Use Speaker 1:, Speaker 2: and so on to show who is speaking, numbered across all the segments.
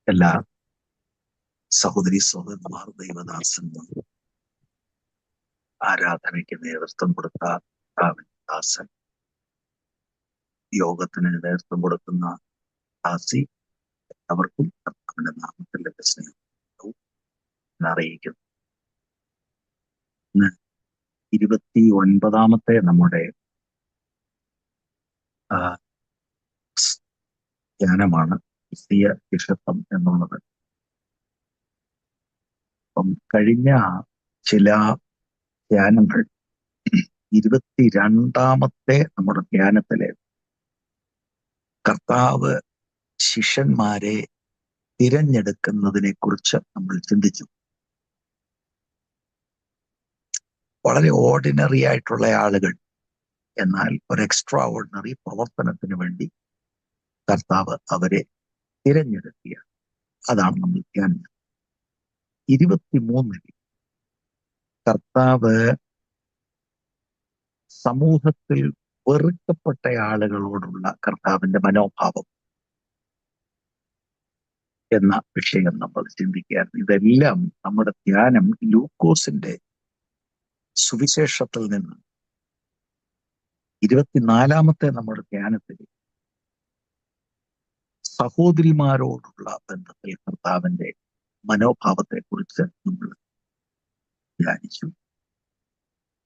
Speaker 1: എല്ലാ സഹോദരി സഹോദരന്മാർ, ദൈവദാസന്മാർ, ആരാധനയ്ക്ക് നേതൃത്വം കൊടുത്ത ദാസൻ, യോഗത്തിന് നേതൃത്വം കൊടുക്കുന്ന ദാസി, അവർക്കും കർത്താവിന്റെ നാമത്തിൽ സ്നേഹം അറിയിക്കുന്നു. ഇന്ന് 29ാമത്തെ നമ്മുടെ ധ്യാനമാണ് ക്രിസ്തീയ ശിഷ്യത്വം എന്നുള്ളത്. അപ്പം കഴിഞ്ഞ ചില ധ്യാനങ്ങൾ 22ാമത്തെ നമ്മുടെ ധ്യാനത്തിലെ കർത്താവ് ശിഷ്യന്മാരെ തിരഞ്ഞെടുക്കുന്നതിനെ കുറിച്ച് നമ്മൾ ചിന്തിച്ചു. വളരെ ഓർഡിനറി ആയിട്ടുള്ള ആളുകൾ, എന്നാൽ ഒരു എക്സ്ട്രാ ഓർഡിനറി പ്രവർത്തനത്തിന് വേണ്ടി കർത്താവ് അവരെ തിരഞ്ഞെടുക്കുക. അതാണ് നമ്മൾ ധ്യാനിച്ചത്. 23 കർത്താവ് സമൂഹത്തിൽ വെറുക്കപ്പെട്ട ആളുകളോടുള്ള കർത്താവിന്റെ മനോഭാവം എന്ന വിഷയം നമ്മൾ ചിന്തിക്കുകയാണ്. ഇതെല്ലാം നമ്മുടെ ധ്യാനം ലൂക്കോസിന്റെ സുവിശേഷത്തിൽ നിന്ന് 24ാമത്തെ നമ്മുടെ ധ്യാനത്തിൽ സഹോദരിമാരോടുള്ള ബന്ധത്തിൽ കർത്താവിന്റെ മനോഭാവത്തെ കുറിച്ച് നമ്മൾ ധ്യാനിച്ചു.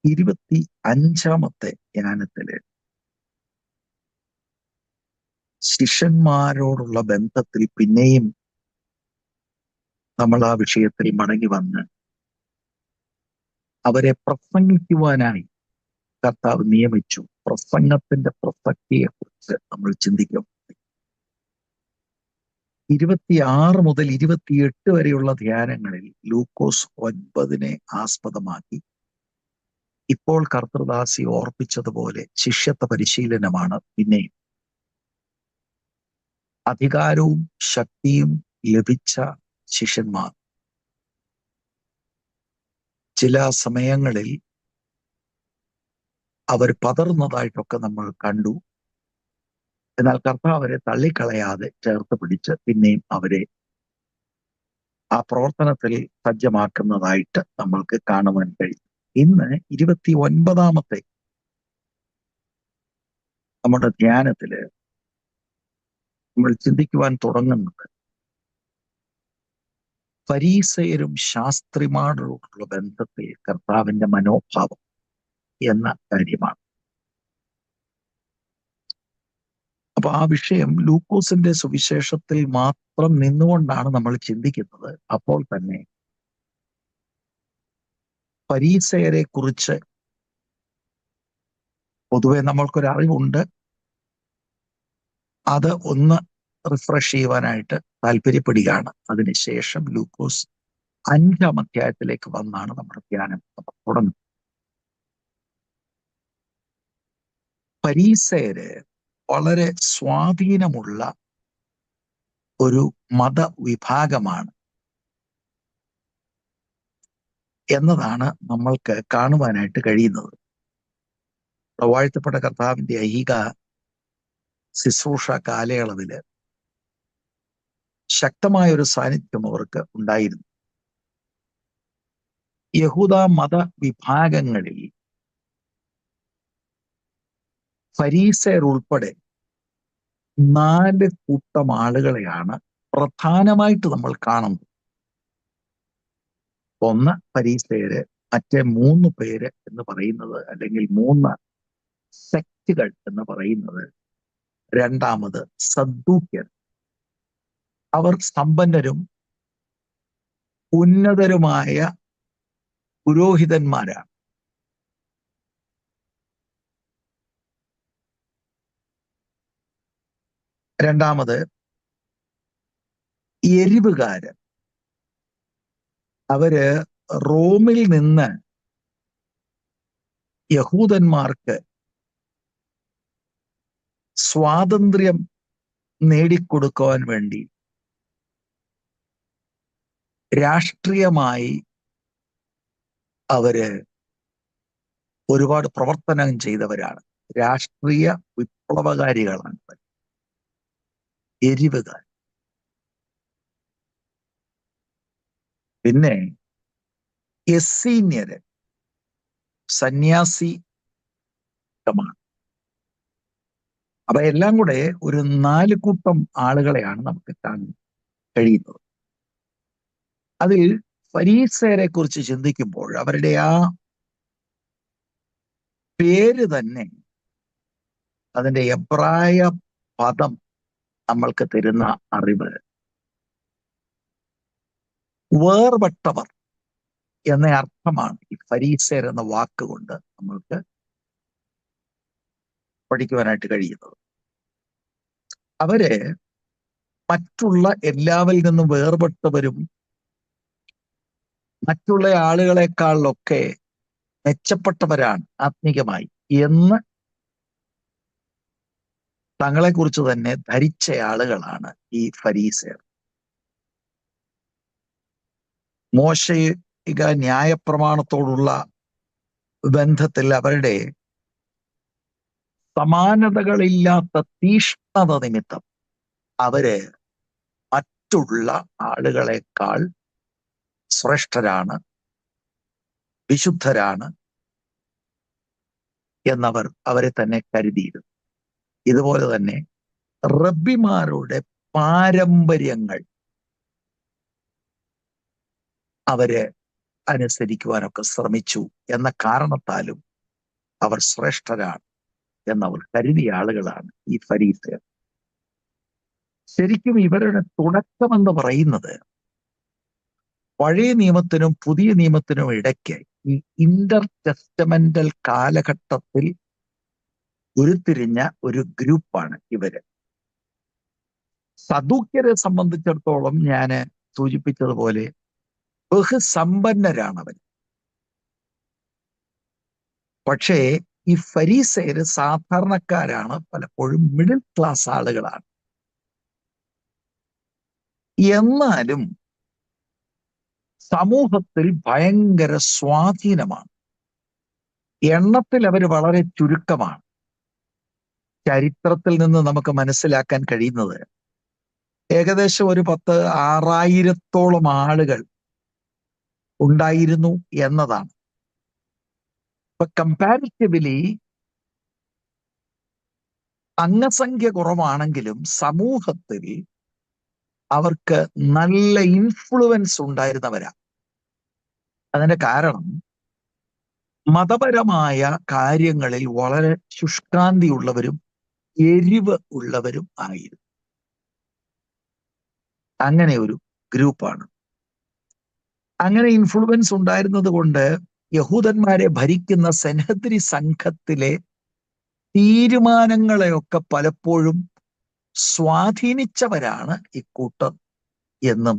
Speaker 1: 25ാമത്തെ ധ്യാനത്തില് ശിഷ്യന്മാരോടുള്ള ബന്ധത്തിൽ പിന്നെയും നമ്മൾ ആ വിഷയത്തിൽ മടങ്ങി വന്ന് അവരെ പ്രസംഗിക്കുവാനായി കർത്താവ് നിയമിച്ചു. പ്രസംഗത്തിന്റെ പ്രസക്തിയെ കുറിച്ച് നമ്മൾ ചിന്തിക്കും. 26 മുതൽ 28 വരെയുള്ള ധ്യാനങ്ങളിൽ ലൂക്കോസ് 9 ആസ്പദമാക്കി ഇപ്പോൾ കർത്തൃദാസി ഓർപ്പിച്ചതുപോലെ ശിഷ്യത്വ പരിശീലനമാണ്. പിന്നെയും അധികാരവും ശക്തിയും ലഭിച്ച ശിഷ്യന്മാർ ചില സമയങ്ങളിൽ അവർ പതറുന്നതായിട്ടൊക്കെ നമ്മൾ കണ്ടു. എന്നാൽ കർത്താവ് അവരെ തള്ളിക്കളയാതെ ചേർത്ത് പിടിച്ച് പിന്നെയും അവരെ ആ പ്രവർത്തനത്തിൽ സജ്ജമാക്കുന്നതായിട്ട് നമ്മൾക്ക് കാണുവാൻ കഴിയും. ഇന്ന് 29ാമത്തെ നമ്മുടെ ധ്യാനത്തില് നമ്മൾ ചിന്തിക്കുവാൻ തുടങ്ങുന്നത് ഫരീസയരും ശാസ്ത്രിമാരോടുള്ള ബന്ധത്തിൽ കർത്താവിന്റെ മനോഭാവം എന്ന കാര്യമാണ്. അപ്പൊ ആ വിഷയം ലൂക്കോസിന്റെ സുവിശേഷത്തിൽ മാത്രം നിന്നുകൊണ്ടാണ് നമ്മൾ ചിന്തിക്കുന്നത്. അപ്പോൾ തന്നെ ഫരീസയരെ കുറിച്ച് പൊതുവെ നമ്മൾക്കൊരറിവുണ്ട്. അത് ഒന്ന് റിഫ്രഷ് ചെയ്യുവാനായിട്ട് താല്പര്യപ്പെടുകയാണ്. അതിനുശേഷം ലൂക്കോസ് 5ാം അധ്യായത്തിലേക്ക് വന്നാണ് നമ്മുടെ ധ്യാനം തുടങ്ങുന്നത്. ഫരീസയര് വളരെ സ്വാധീനമുള്ള ഒരു മതവിഭാഗമാണ് എന്നതാണ് നമ്മൾക്ക് കാണുവാനായിട്ട് കഴിയുന്നത്. വാഴ്ത്തപ്പെട്ട കർത്താവിന്റെ ഐഹിക ശുശ്രൂഷ കാലയളവില് ശക്തമായൊരു സാന്നിധ്യം അവർക്ക് ഉണ്ടായിരുന്നു. യഹൂദ മതവിഭാഗങ്ങളിൽ ഫരീസയർ ഉൾപ്പെടെ 4 കൂട്ടം ആളുകളെയാണ് പ്രധാനമായിട്ട് നമ്മൾ കാണുന്നത്. ഒന്ന് ഫരീസയര്, മറ്റേ 3 പേര് എന്ന് പറയുന്നത്, അല്ലെങ്കിൽ 3 സെക്റ്റുകൾ എന്ന് പറയുന്നത്. രണ്ടാമത് സദ്ദൂക്യർ. അവർ സമ്പന്നരും ഉന്നതരുമായ പുരോഹിതന്മാരാണ്. രണ്ടാമത് എരിവുകാരൻ. അവര് റോമിൽ നിന്ന് യഹൂദന്മാർക്ക് സ്വാതന്ത്ര്യം നേടിക്കൊടുക്കുവാൻ വേണ്ടി രാഷ്ട്രീയമായി അവര് ഒരുപാട് പ്രവർത്തനം ചെയ്തവരാണ്. രാഷ്ട്രീയ വിപ്ലവകാരികളാണ് എരിവുകാർ. പിന്നെ എസ്സീന്യര് സന്യാസികമാണ്. അപ്പൊ എല്ലാം കൂടെ ഒരു 4 കൂട്ടം ആളുകളെയാണ് നമുക്ക് കാണാൻ കഴിയുന്നത്. അതിൽ ഫരീസയരെ കുറിച്ച് ചിന്തിക്കുമ്പോൾ അവരുടെ ആ പേര് തന്നെ അതിന്റെ എബ്രായ പദം നമ്മൾക്ക് തരുന്ന അറിവ് വേർപെട്ടവർ എന്ന അർത്ഥമാണ് ഈ ഫരീസയർ എന്ന വാക്കുകൊണ്ട് നമ്മൾക്ക് പഠിക്കുവാനായിട്ട് കഴിയുന്നത്. അവര് മറ്റുള്ള എല്ലാവരിൽ നിന്നും വേർപെട്ടവരും മറ്റുള്ള ആളുകളെക്കാളിലൊക്കെ മെച്ചപ്പെട്ടവരാണ് ആത്മീകമായി എന്ന് തങ്ങളെക്കുറിച്ച് തന്നെ ധരിച്ച ആളുകളാണ് ഈ ഫരീസയർ. മോശയിക ന്യായപ്രമാണത്തോടുള്ള ബന്ധത്തിൽ അവരുടെ സമാനതകളില്ലാത്ത തീഷ്ണത നിമിത്തം അവര് മറ്റുള്ള ആളുകളെക്കാൾ ശ്രേഷ്ഠരാണ്, വിശുദ്ധരാണ് എന്നവർ അവരെ തന്നെ കരുതിയിരുന്നു. ഇതുപോലെ തന്നെ റബ്ബിമാരുടെ പാരമ്പര്യങ്ങൾ അവര് അനുസരിക്കുവാനൊക്കെ ശ്രമിച്ചു എന്ന കാരണത്താലും അവർ ശ്രേഷ്ഠരാണ് എന്നവർ കരുതിയ ആളുകളാണ് ഈ ഫരീസയർ. ശരിക്കും ഇവരുടെ തുടക്കമെന്ന് പറയുന്നത് പഴയ നിയമത്തിനും പുതിയ നിയമത്തിനും ഇടയ്ക്ക് ഈ ഇന്റർ ടെസ്റ്റമെന്റൽ കാലഘട്ടത്തിൽ ഉരുത്തിരിഞ്ഞ ഒരു ഗ്രൂപ്പാണ് ഇവര്. സദൂക്യരെ സംബന്ധിച്ചിടത്തോളം ഞാൻ സൂചിപ്പിച്ചതുപോലെ ബഹുസമ്പന്നരാണ് അവർ. പക്ഷേ ഈ ഫരീസയര് സാധാരണക്കാരാണ്, പലപ്പോഴും മിഡിൽ ക്ലാസ് ആളുകളാണ്. എന്നാലും സമൂഹത്തിൽ ഭയങ്കര സ്വാധീനമാണ്. എണ്ണത്തിൽ അവർ വളരെ ചുരുക്കമാണ്. ചരിത്രത്തിൽ നിന്ന് നമുക്ക് മനസ്സിലാക്കാൻ കഴിയുന്നത് ഏകദേശം ഒരു 6,000-ഓളം ആളുകൾ ഉണ്ടായിരുന്നു എന്നതാണ്. ഇപ്പൊ കമ്പാരിറ്റീവ്ലി അംഗസംഖ്യ കുറവാണെങ്കിലും സമൂഹത്തിൽ അവർക്ക് നല്ല ഇൻഫ്ലുവൻസ് ഉണ്ടായിരുന്നവരാ. അതിന്റെ കാരണം മതപരമായ കാര്യങ്ങളിൽ വളരെ ശുഷ്കാന്തിയുള്ളവരും എരിവ് ഉള്ളവരും ആയിരുന്നു. അങ്ങനെ ഒരു ഗ്രൂപ്പാണ്. അങ്ങനെ ഇൻഫ്ലുവൻസ് ഉണ്ടായിരുന്നത് കൊണ്ട് യഹൂദന്മാരെ ഭരിക്കുന്ന സെനഹദ്രി സംഘത്തിലെ തീരുമാനങ്ങളെയൊക്കെ പലപ്പോഴും സ്വാധീനിച്ചവരാണ് ഇക്കൂട്ടർ എന്നും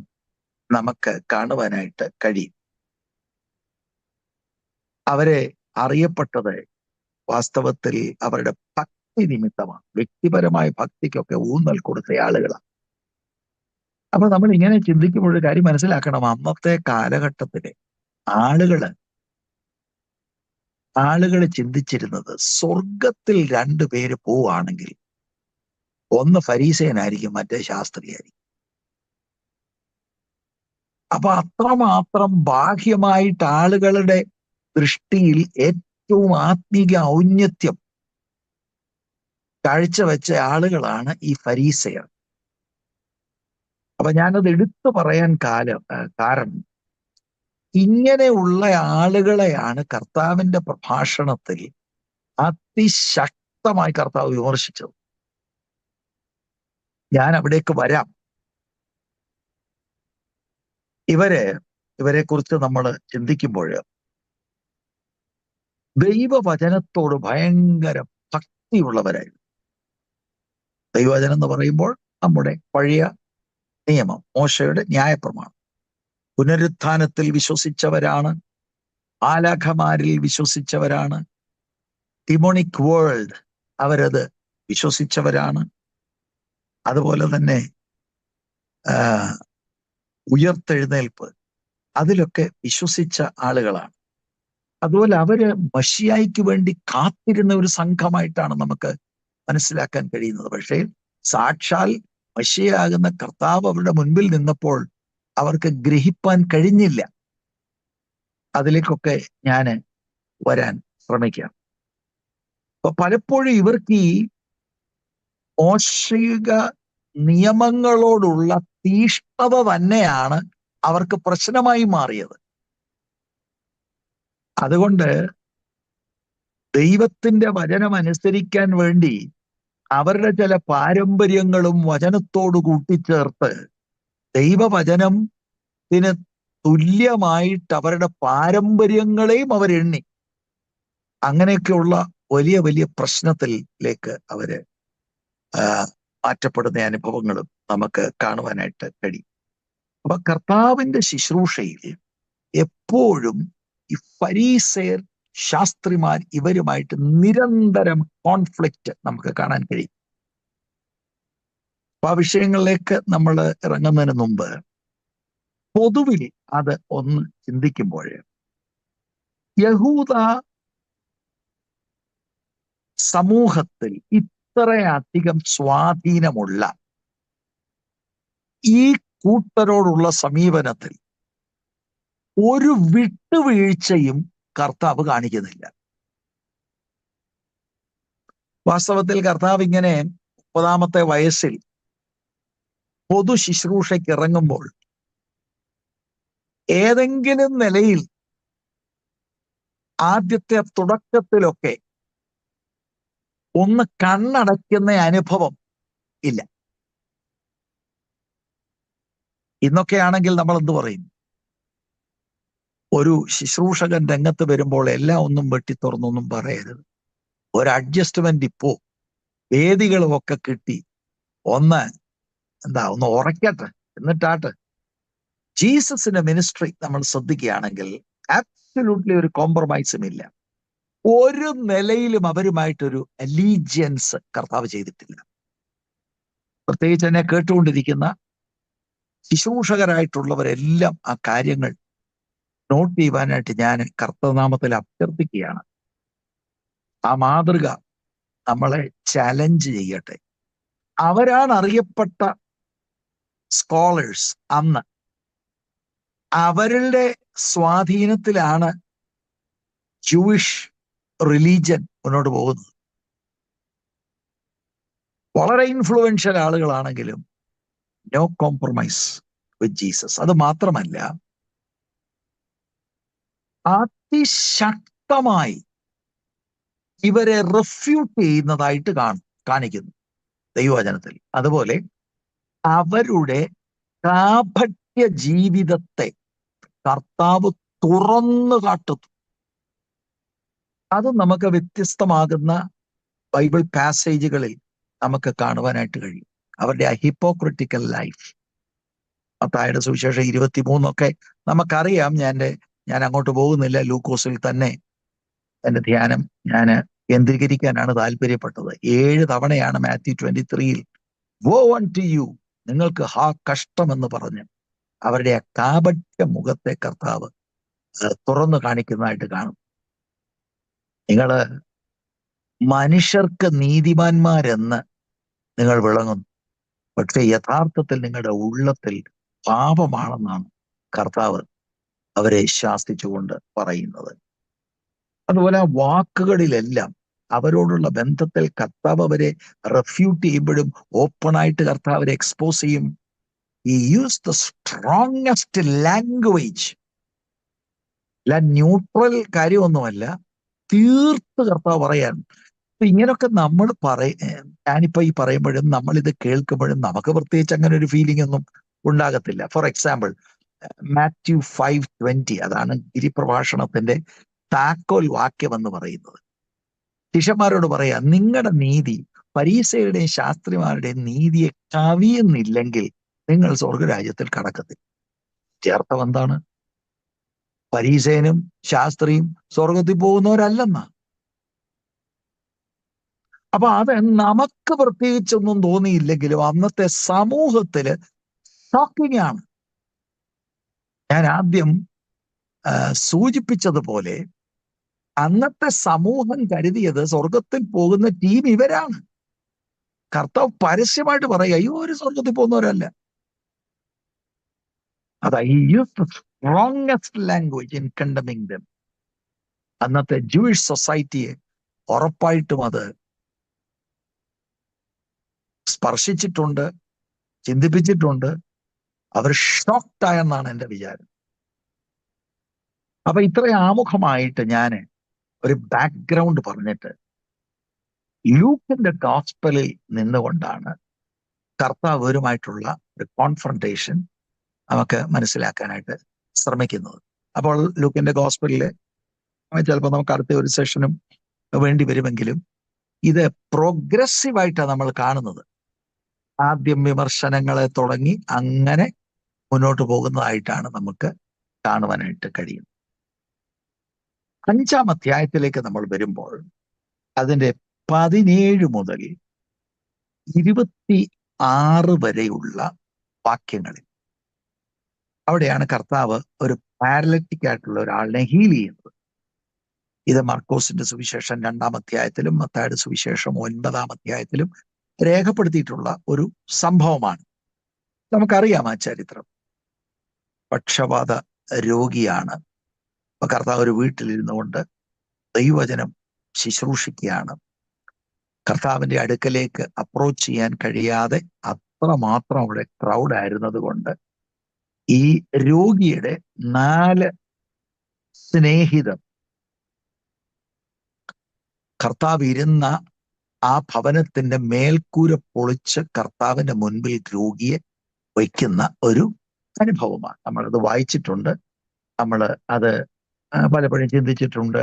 Speaker 1: നമുക്ക് കാണുവാനായിട്ട് കഴിയും. അവരെ അറിയപ്പെട്ടത് വാസ്തവത്തിൽ അവരുടെ ഭക്തി നിമിത്തമാണ്. വ്യക്തിപരമായ ഭക്തിക്കൊക്കെ ഊന്നൽ കൊടുത്ത ആളുകളാണ്. അപ്പൊ നമ്മൾ ഇങ്ങനെ ചിന്തിക്കുമ്പോൾ ഒരു കാര്യം മനസ്സിലാക്കണം. അന്നത്തെ കാലഘട്ടത്തിലെ ആളുകൾ ചിന്തിച്ചിരുന്നത് സ്വർഗത്തിൽ 2 പേര് പോവുകയാണെങ്കിൽ ഒന്ന് ഫരീസയനായിരിക്കും, മറ്റേ ശാസ്ത്രിയായിരിക്കും. അപ്പൊ അത്രമാത്രം ബാഹ്യമായിട്ട് ആളുകളുടെ ദൃഷ്ടിയിൽ ഏറ്റവും ആത്മീക ഔന്നത്യം കാഴ്ചവെച്ച ആളുകളാണ് ഈ ഫരീസയർ. അപ്പൊ ഞാനത് എടുത്തു പറയാൻ കാരണം ഇങ്ങനെയുള്ള ആളുകളെയാണ് കർത്താവിന്റെ പ്രഭാഷണത്തിൽ അതിശക്തമായി കർത്താവ് വിമർശിച്ചത്. ഞാൻ അവിടേക്ക് വരാം. ഇവരെ കുറിച്ച് നമ്മൾ ചിന്തിക്കുമ്പോൾ ദൈവവചനത്തോട് ഭയങ്കര ഭക്തിയുള്ളവരായിരുന്നു. ദൈവവചനം എന്ന് പറയുമ്പോൾ നമ്മുടെ പഴയ നിയമം, മോശയുടെ ന്യായപ്രമാണം. പുനരുത്ഥാനത്തിൽ വിശ്വസിച്ചവരാണ്, മാലാഖമാരിൽ വിശ്വസിച്ചവരാണ്, ഡിമോണിക് വേൾഡ് അവരത് വിശ്വസിച്ചവരാണ്. അതുപോലെ തന്നെ ഉയർത്തെഴുന്നേൽപ്പ് അതിലൊക്കെ വിശ്വസിച്ച ആളുകളാണ്. അതുപോലെ അവര് മശിയായിക്ക് വേണ്ടി കാത്തിരുന്ന ഒരു സംഘമായിട്ടാണ് നമുക്ക് മനസ്സിലാക്കാൻ കഴിയുന്നത്. പക്ഷേ സാക്ഷാൽ മശിയാകുന്ന കർത്താവ് അവരുടെ മുൻപിൽ നിന്നപ്പോൾ അവർക്ക് ഗ്രഹിപ്പാൻ കഴിഞ്ഞില്ല. അതിലേക്കൊക്കെ ഞാൻ വരാൻ ശ്രമിക്കാം. അപ്പൊ പലപ്പോഴും ഇവർക്ക് ഈ മോശിക നിയമങ്ങളോടുള്ള തീഷ്ണത തന്നെയാണ് അവർക്ക് പ്രശ്നമായി മാറിയത്. അതുകൊണ്ട് ദൈവത്തിന്റെ വചനം അനുസരിക്കാൻ വേണ്ടി അവരുടെ ചില പാരമ്പര്യങ്ങളും വചനത്തോട് കൂട്ടിച്ചേർത്ത് ദൈവവചനത്തിന് തുല്യമായിട്ട് അവരുടെ പാരമ്പര്യങ്ങളെയും അവരെണ്ണി. അങ്ങനെയൊക്കെയുള്ള വലിയ വലിയ പ്രശ്നത്തിലേക്ക് അവര് മാറ്റപ്പെടുന്ന അനുഭവങ്ങളും നമുക്ക് കാണുവാനായിട്ട് കഴിയും. അപ്പൊ കർത്താവിന്റെ ശുശ്രൂഷയിൽ എപ്പോഴും ഈ ഫരീസയർ, ശാസ്ത്രിമാർ ഇവരുമായിട്ട് നിരന്തരം കോൺഫ്ലിക്റ്റ് നമുക്ക് കാണാൻ കഴിയും. അപ്പൊ ആ വിഷയങ്ങളിലേക്ക് നമ്മൾ ഇറങ്ങുന്നതിന് മുമ്പ് പൊതുവിൽ അത് ഒന്ന് ചിന്തിക്കുമ്പോൾ, യഹൂദ സമൂഹത്തിൽ ഇത്രയധികം സ്വാധീനമുള്ള ഈ കൂട്ടരോടുള്ള സമീപനത്തിൽ ഒരു വിട്ടുവീഴ്ചയും കർത്താവ് കാണിക്കുന്നില്ല. വാസ്തവത്തിൽ കർത്താവ് ഇങ്ങനെ 30-ാമത്തെ വയസ്സിൽ പൊതു ശുശ്രൂഷയ്ക്ക് ഇറങ്ങുമ്പോൾ ഏതെങ്കിലും നിലയിൽ ആദ്യത്തെ തുടക്കത്തിലൊക്കെ ഒന്ന് കണ്ണടയ്ക്കുന്ന അനുഭവം ഇല്ല. ഇന്നൊക്കെയാണെങ്കിൽ നമ്മൾ എന്ത് പറയും? ഒരു ശുശ്രൂഷകൻ രംഗത്ത് വരുമ്പോൾ എല്ലാം ഒന്നും വെട്ടിത്തുറന്നൊന്നും പറയരുത്. ഒരു അഡ്ജസ്റ്റ്മെന്റ് ഇപ്പോ വേദികളുമൊക്കെ കിട്ടി ഒന്ന് ഉറയ്ക്കട്ടെ, എന്നിട്ടാട്ട്. ജീസസിന്റെ മിനിസ്ട്രി നമ്മൾ ശ്രദ്ധിക്കുകയാണെങ്കിൽ ആബ്സല്യൂട്ട്ലി ഒരു കോംപ്രമൈസും ഇല്ല. ഒരു നിലയിലും അവരുമായിട്ടൊരു അലീജിയൻസ് കർത്താവ് ചെയ്തിട്ടില്ല. പ്രത്യേകിച്ച് എന്നെ കേട്ടുകൊണ്ടിരിക്കുന്ന ശുശ്രൂഷകരായിട്ടുള്ളവരെല്ലാം ആ കാര്യങ്ങൾ നോട്ട് ചെയ്യുവാനായിട്ട് ഞാൻ കർത്തനാമത്തിൽ അഭ്യർത്ഥിക്കുകയാണ്. ആ മാതൃക നമ്മളെ ചലഞ്ച് ചെയ്യട്ടെ. അവരാണ് അറിയപ്പെട്ട സ്കോളേഴ്സ്. അന്ന് അവരുടെ സ്വാധീനത്തിലാണ് ജൂയിഷ് റിലീജിയൻ മുന്നോട്ട് പോകുന്നത്. വളരെ ഇൻഫ്ലുവൻഷ്യൽ ആളുകളാണെങ്കിലും നോ കോംപ്രമൈസ് വിത്ത് ജീസസ്. അത് മാത്രമല്ല, അതിശക്തമായി ഇവരെ റിഫ്യൂട്ട് ചെയ്യുന്നതായിട്ട് കാണിക്കുന്നു ദൈവവചനത്തിൽ. അതുപോലെ അവരുടെ കാപട്യ ജീവിതത്തെ കർത്താവ് തുറന്നു കാട്ടുന്നു. അത് നമുക്ക് വ്യത്യസ്തമാകുന്ന ബൈബിൾ പാസേജുകളിൽ നമുക്ക് കാണുവാനായിട്ട് കഴിയും. അവരുടെ ആ ഹിപ്പോക്രിറ്റിക്കൽ ലൈഫ്. മത്തായിയുടെ സുവിശേഷം 23 നമുക്കറിയാം. ഞാൻ അങ്ങോട്ട് പോകുന്നില്ല. ലൂക്കോസിൽ തന്നെ എന്റെ ധ്യാനം ഞാൻ കേന്ദ്രീകരിക്കാനാണ് താല്പര്യപ്പെട്ടത്. 7 തവണയാണ് മാത്യു 23 വോ അൺടു യു, നിങ്ങൾക്ക് കഷ്ടമെന്ന് പറഞ്ഞ് അവരുടെ ആ കാപട്യ മുഖത്തെ കർത്താവ് തുറന്നു കാണിക്കുന്നതായിട്ട് കാണും. നിങ്ങള് മനുഷ്യർക്ക് നീതിമാന്മാരെന്ന് നിങ്ങൾ വിളങ്ങുന്നു, പക്ഷെ യഥാർത്ഥത്തിൽ നിങ്ങളുടെ ഉള്ളത്തിൽ പാപമാണെന്നാണ് കർത്താവ് അവരെ ശാസിച്ചുകൊണ്ട് പറയുന്നത്. അതുപോലെ ആ വാക്കുകളിലെല്ലാം അവരോടുള്ള ബന്ധത്തിൽ കർത്താവ് അവരെ റെഫ്യൂട്ട് ചെയ്യുമ്പോഴും ഓപ്പണായിട്ട് കർത്താവ് അവരെ എക്സ്പോസ് ചെയ്യും. He used the strongest language. Neutral കാര്യമൊന്നുമല്ല, തീർത്ത് കർത്താവ് പറയാൻ. ഇങ്ങനൊക്കെ നമ്മൾ ഞാനിപ്പോ ഈ പറയുമ്പോഴും നമ്മൾ ഇത് കേൾക്കുമ്പോഴും നമുക്ക് പ്രത്യേകിച്ച് അങ്ങനെ ഒരു ഫീലിംഗ് ഒന്നും ഉണ്ടാകത്തില്ല. ഫോർ എക്സാമ്പിൾ, മാത്യു 5:20, അതാണ് ഗിരിപ്രഭാഷണത്തിന്റെ താക്കോൽ വാക്യം എന്ന് പറയുന്നത്. ശിഷ്യന്മാരോട് പറയാ, നിങ്ങളുടെ നീതി പരീസയുടെയും ശാസ്ത്രിമാരുടെയും നീതിയെ കവിയുന്നില്ലെങ്കിൽ നിങ്ങൾ സ്വർഗരാജ്യത്തിൽ കടക്കത്തില്ല. അർത്ഥം എന്താണ്? പരീസേനും ശാസ്ത്രിയും സ്വർഗത്തിൽ പോകുന്നവരല്ലെന്നാ. അപ്പൊ അത് നമുക്ക് പ്രത്യേകിച്ചൊന്നും തോന്നിയില്ലെങ്കിലും അന്നത്തെ സമൂഹത്തില് ഷോക്കിംഗ് ആണ്. ഞാൻ ആദ്യം സൂചിപ്പിച്ചതുപോലെ അന്നത്തെ സമൂഹം കരുതിയത് സ്വർഗത്തിൽ പോകുന്ന ടീം ഇവരാണ്. കർത്താവ് പരസ്യമായിട്ട് പറയുക, അയ്യോ ഒരു സ്വർഗത്തിൽ പോകുന്നവരല്ല. അതാ ഈ use the strongest language in condemning dum. അന്നത്തെ ജൂയിഷ് സൊസൈറ്റിയെ ഉറപ്പായിട്ടും അത് സ്പർശിച്ചിട്ടുണ്ട്, ചിന്തിപ്പിച്ചിട്ടുണ്ട്. അവർ ഷോക്ക്ഡായെന്നാണ് എൻ്റെ വിചാരം. അപ്പൊ ഇത്രയും ആമുഖമായിട്ട് ഞാൻ ഒരു ബാക്ക്ഗ്രൗണ്ട് പറഞ്ഞിട്ട് ലൂക്കിന്റെ ഗോസ്പലിൽ നിന്നുകൊണ്ടാണ് കർത്താവരുമായിട്ടുള്ള ഒരു കോൺഫ്രണ്ടേഷൻ നമുക്ക് മനസ്സിലാക്കാനായിട്ട് ശ്രമിക്കുന്നത്. അപ്പോൾ ലൂക്കിന്റെ ഗോസ്പലില് ചിലപ്പോൾ നമുക്ക് അടുത്ത ഒരു സെഷനും വേണ്ടി വരുമെങ്കിലും ഇത് പ്രോഗ്രസീവായിട്ടാണ് നമ്മൾ കാണുന്നത്. ആദ്യം വിമർശനങ്ങളെ തുടങ്ങി അങ്ങനെ മുന്നോട്ട് പോകുന്നതായിട്ടാണ് നമുക്ക് കാണുവാനായിട്ട് കഴിയുന്നത്. 5-ാം അധ്യായത്തിലേക്ക് നമ്മൾ വരുമ്പോൾ അതിന്റെ 17 മുതൽ 26 വരെയുള്ള വാക്യങ്ങളിൽ അവിടെയാണ് കർത്താവ് ഒരു പാരലറ്റിക് ആയിട്ടുള്ള ഒരാളിനെ ഹീൽ ചെയ്യുന്നത്. ഇത് മർക്കോസിന്റെ സുവിശേഷം 2-ാം അധ്യായത്തിലും മത്തായിയുടെ സുവിശേഷം 9-ാം അധ്യായത്തിലും രേഖപ്പെടുത്തിയിട്ടുള്ള ഒരു സംഭവമാണ്. നമുക്കറിയാം ആ ചരിത്രം. പക്ഷപാത രോഗിയാണ്. കർത്താവ് ഒരു വീട്ടിലിരുന്നു കൊണ്ട് ദൈവവചനം ശുശ്രൂഷിക്കുകയാണ്. കർത്താവിന്റെ അടുക്കലേക്ക് അപ്രോച്ച് ചെയ്യാൻ കഴിയാതെ അത്രമാത്രം അവിടെ ക്രൗഡ് ആയിരുന്നത് കൊണ്ട് ഈ രോഗിയുടെ 4 സ്നേഹിതർ കർത്താവ് ഇരുന്ന ആ ഭവനത്തിന്റെ മേൽക്കൂര പൊളിച്ച് കർത്താവിന്റെ മുൻപിൽ രോഗിയെ വയ്ക്കുന്ന ഒരു അനുഭവമാണ്. നമ്മളത് വായിച്ചിട്ടുണ്ട്, നമ്മൾ അത് പലപ്പോഴും ചിന്തിച്ചിട്ടുണ്ട്,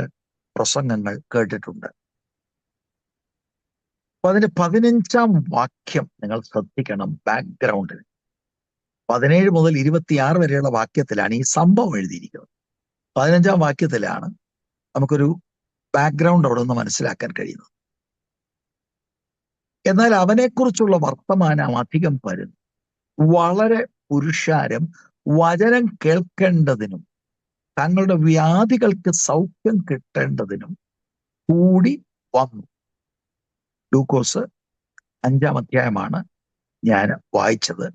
Speaker 1: പ്രസംഗങ്ങൾ കേട്ടിട്ടുണ്ട്. അപ്പൊ അതിന്റെ 15-ാം വാക്യം നിങ്ങൾ ശ്രദ്ധിക്കണം. ബാക്ക്ഗ്രൗണ്ടിൽ 17 മുതൽ 26 വരെയുള്ള വാക്യത്തിലാണ് ഈ സംഭവം എഴുതിയിരിക്കുന്നത്. 15-ാം വാക്യത്തിലാണ് നമുക്കൊരു ബാക്ക്ഗ്രൗണ്ട് അവിടെ നിന്ന് മനസ്സിലാക്കാൻ കഴിയുന്നത്. എന്നാൽ അവനെക്കുറിച്ചുള്ള വർത്തമാനം അധികം പരന്നു. വളരെ പുരുഷാരം വചനം കേൾക്കേണ്ടതിനും തങ്ങളുടെ വ്യാധികൾക്ക് സൗഖ്യം കിട്ടേണ്ടതിനും കൂടി വന്നു. ലൂക്കോസ് 5-ാം അധ്യായമാണ് ഞാൻ വായിച്ചത്.